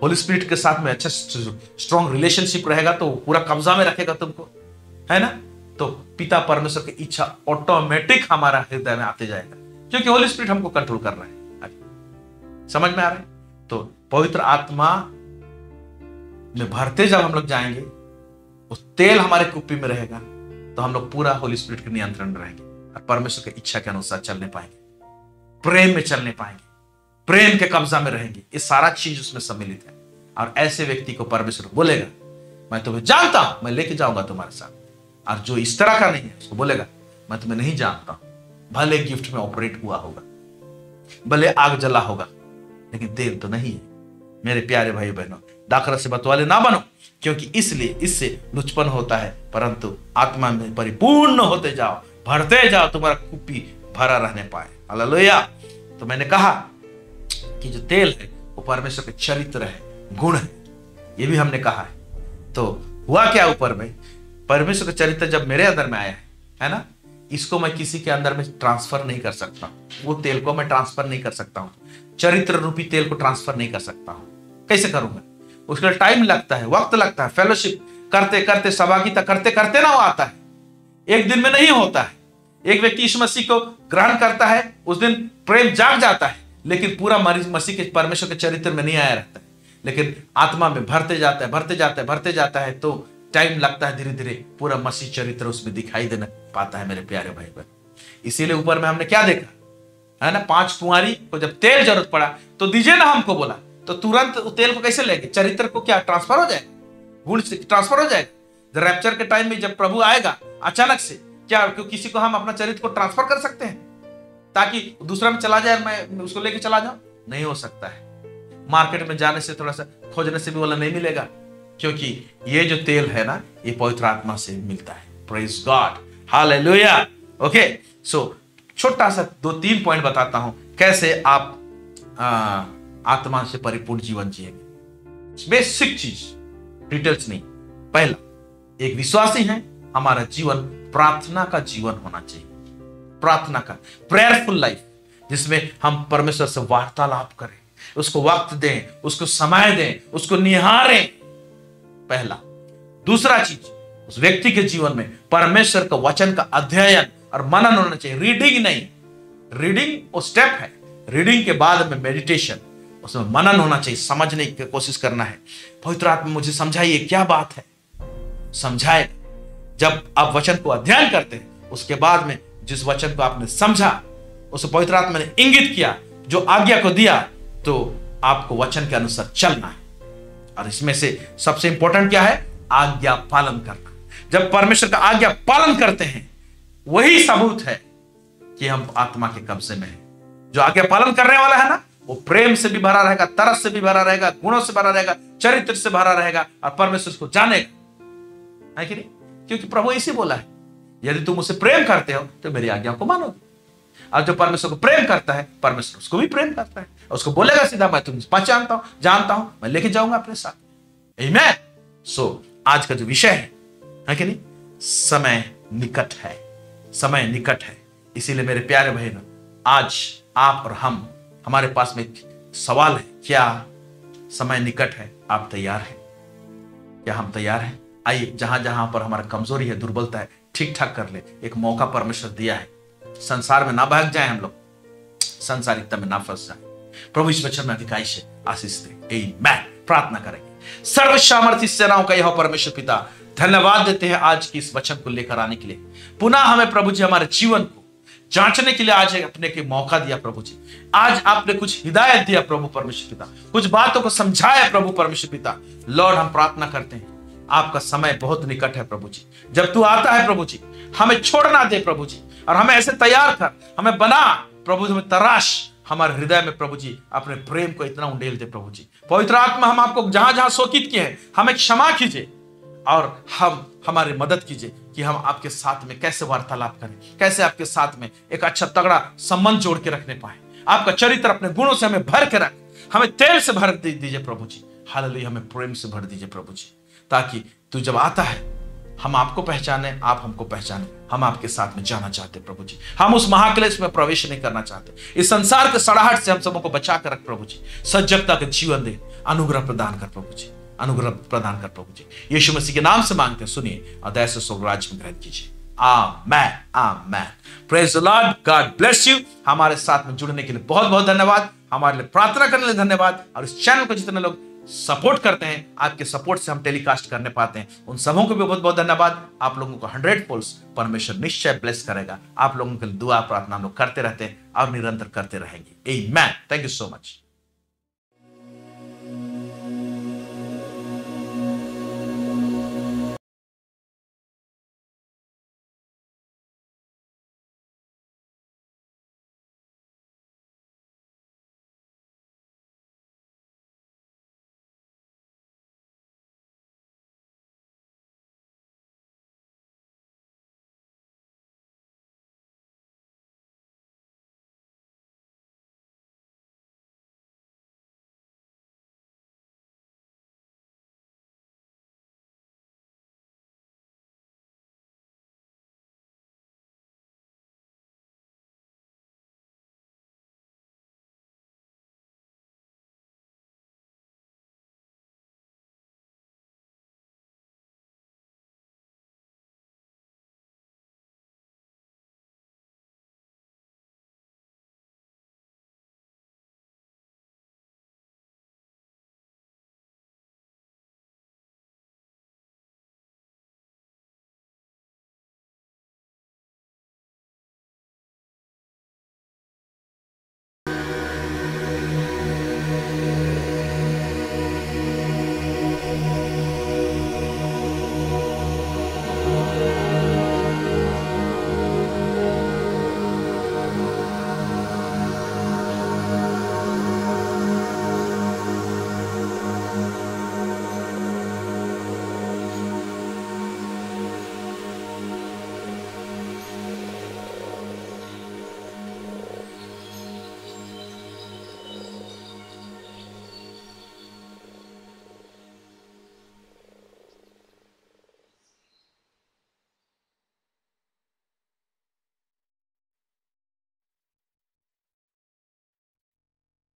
होली स्पिरिट के साथ में अच्छा स्ट्रॉन्ग रिलेशनशिप रहेगा तो पूरा कब्जा में रखेगा तुमको, है ना। तो पिता परमेश्वर की इच्छा ऑटोमेटिक हमारा हृदय में आते जाएगा, क्योंकि होली स्पिरिट हमको कंट्रोल कर रहा है। समझ में आ रहा है? तो पवित्र आत्मा में भरते जब हम लोग जाएंगे, उस तेल हमारे कुप्पी में रहेगा, तो हम लोग पूरा होली स्पिरिट के नियंत्रण में रहेंगे और परमेश्वर की इच्छा के अनुसार चलने पाएंगे, प्रेम में चलने पाएंगे, प्रेम के कब्जा में रहेंगे। ये सारा चीज उसमें सम्मिलित है। और ऐसे व्यक्ति को परमेश्वर बोलेगा मैं तुम्हें जानता हूं, मैं लेके जाऊंगा तुम्हारे साथ। और जो इस तरह का नहीं है उसको बोलेगा मैं तुम्हें नहीं जानता हूं। भले गिफ्ट में ऑपरेट हुआ होगा, भले आग जला होगा, लेकिन तेल तो नहीं है। मेरे प्यारे भाई बहनों, दाखरस से मतवाले ना बनो, क्योंकि इसलिए इससे लुचपन होता है, परंतु आत्मा में परिपूर्ण होते जाओ, भरते जाओ, तुम्हारा कुप्पी भरा रहने पाए। हालेलुया। तो मैंने कहा कि जो तेल है वो परमेश्वर के चरित्र है, गुण है, ये भी हमने कहा है। तो हुआ क्या ऊपर में, परमेश्वर का चरित्र जब मेरे अंदर में आया है ना, इसको मैं किसी के अंदर में ट्रांसफर नहीं कर सकता। वो तेल को मैं ट्रांसफर नहीं कर सकता हूं, चरित्र रूपी तेल को ट्रांसफर नहीं कर सकता हूं। कैसे करूंगा? उसके लिए टाइम लगता है, वक्त लगता है। फेलोशिप करते करते, सहभागिता करते करते ना वो आता है, एक दिन में नहीं होता है। एक व्यक्ति यीशु मसीह को ग्रहण करता है, उस दिन प्रेम जाग जाता है, लेकिन पूरा मसीह के परमेश्वर के चरित्र में नहीं आया रहता है। लेकिन आत्मा में भरते जाता है, भरते जाता है, भरते जाता है, तो टाइम लगता है, धीरे धीरे पूरा मसीह चरित्र उसमें दिखाई देना पाता है। मेरे प्यारे भाई बहन, इसीलिए ऊपर में हमने क्या देखा है ना, 5 कुंवारी को जब तेल जरूरत पड़ा तो दीजिए ना हमको बोला, तो तुरंत तेल को कैसे लेंगे? चरित्र को क्या ट्रांसफर हो जाएगा, गुण ट्रांसफर हो जाएगा। रैप्चर के टाइम में जब प्रभु आएगा अचानक से, क्या किसी को हम अपना चरित्र को ट्रांसफर कर सकते हैं ताकि दूसरा में चला जाए, मैं उसको लेके चला जाऊं? नहीं हो सकता है। मार्केट में जाने से, थोड़ा सा खोजने से भी वाला नहीं मिलेगा, क्योंकि ये जो तेल है ना, ये पवित्र आत्मा से मिलता है। Praise God, hallelujah. ओके, सो छोटा सा 2-3 पॉइंट बताता हूं कैसे आप आत्मा से परिपूर्ण जीवन जिएंगे। बेसिक चीज, डिटेल्स नहीं। पहला, एक विश्वासी है, हमारा जीवन प्रार्थना का जीवन होना चाहिए। प्रार्थना का, प्रेयरफुल लाइफ, जिसमें हम परमेश्वर से वार्तालाप करें, उसको वक्त दें, उसको समय दें, उसको निहारें। पहला। दूसरा चीज, उस व्यक्ति के जीवन में परमेश्वर का वचन का अध्ययन और मनन होना चाहिए। रीडिंग नहीं, रीडिंग वो स्टेप है, रीडिंग के बाद में मेडिटेशन, उसमें मनन होना चाहिए, समझने की कोशिश करना है। पवित्र आत्मा मुझे समझाइए क्या बात है, समझाए। जब आप वचन को अध्ययन करते हैं, उसके बाद में जिस वचन को आपने समझा, उसे पवित्र आत्मा ने इंगित किया, जो आज्ञा को दिया, तो आपको वचन के अनुसार चलना है। और इसमें से सबसे इंपॉर्टेंट क्या है? आज्ञा पालन करना। जब परमेश्वर का आज्ञा पालन करते हैं, वही सबूत है कि हम आत्मा के कब्जे में हैं। जो आज्ञा पालन करने वाला है ना, वो प्रेम से भी भरा रहेगा, तरस से भी भरा रहेगा, गुणों से भरा रहेगा, चरित्र से भरा रहेगा, और परमेश्वर को जानेगा, है कि नहीं? क्योंकि प्रभु इसी बोला है, यदि तुम मुझसे प्रेम करते हो तो मेरी आज्ञा को मानोगे। और जो परमेश्वर को प्रेम करता है, परमेश्वर उसको भी प्रेम करता है, उसको बोलेगा सीधा, मैं तुमसे पहचानता हूं, जानता हूं, मैं लेके जाऊंगा अपने साथ। आमीन। सो आज का जो विषय है कि नहीं, समय निकट है, समय निकट है। इसीलिए मेरे प्यारे बहनों, आज आप और हम, हमारे पास में एक सवाल है, क्या समय निकट है? आप तैयार हैं? क्या हम तैयार हैं? आइए, जहां जहां पर हमारा कमजोरी है, दुर्बलता है, ठीक ठाक कर ले। एक मौका परमेश्वर दिया है, संसार में ना भाग जाए हम लोग, संसारिकता में ना फंस जाए। प्रभु इस वचन में अधिकाई से आशीष दे। आमीन। प्रार्थना करेंगे। सर्वसामर्थी सेनाओं का यह परमेश्वर पिता, धन्यवाद देते हैं आज की इस वचन को लेकर आने के लिए। पुनः हमें प्रभु जी हमारे जीवन को जांचने के लिए आज अपने के मौका दिया प्रभु जी। आज आपने कुछ हिदायत दिया प्रभु परमेश्वर पिता, कुछ बातों को समझाया प्रभु परमेश्वर पिता। लॉर्ड, हम प्रार्थना करते हैं, आपका समय बहुत निकट है प्रभु जी। जब तू आता है प्रभु जी, हमें छोड़ना दे प्रभु जी, और हमें ऐसे तैयार कर, हमें बना प्रभु जी, हमें तराश हमारे हृदय में प्रभु जी, अपने प्रेम को इतना उंडेल दे प्रभु जी। पवित्र आत्मा, हम आपको जहां जहां शोकित किए हैं, हमें क्षमा कीजिए, और हम हमारी मदद कीजिए कि हम आपके साथ में कैसे वार्तालाप करें, कैसे आपके साथ में एक अच्छा तगड़ा संबंध जोड़ के रखने पाए। आपका चरित्र अपने गुणों से हमें भर के रख, हमें तेल से भर दीजिए प्रभु जी। हालेलुया, हमें प्रेम से भर दीजिए प्रभु जी, ताकि तू जब आता है हम आपको पहचाने, आप हमको पहचाने। हम आपके साथ में जाना चाहते प्रभु जी। हम उस महाक्लेश में प्रवेश नहीं करना चाहते। इस संसार के सड़ाहट से हम सबको बचा कर रख प्रभु जी। सजगता का जीवन दे, अनुग्रह प्रदान कर प्रभु जी, अनुग्रह प्रदान कर प्रभु जी। यीशु मसीह के नाम से मांगते हैं, सुनिए और दया से स्वर्गराज में ग्रहण कीजिए। Amen, amen. Praise the Lord, God bless you. हमारे साथ में जुड़ने के लिए बहुत बहुत धन्यवाद, हमारे लिए प्रार्थना करने के लिए धन्यवाद। और इस चैनल को जितने लोग सपोर्ट करते हैं, आपके सपोर्ट से हम टेलीकास्ट करने पाते हैं, उन सबों को भी बहुत बहुत धन्यवाद। आप लोगों को 100 परमेश्वर निश्चय ब्लेस करेगा। आप लोगों के लिए दुआ प्रार्थना हम लोग करते रहते हैं और निरंतर करते रहेंगे। आमीन। Thank you so much.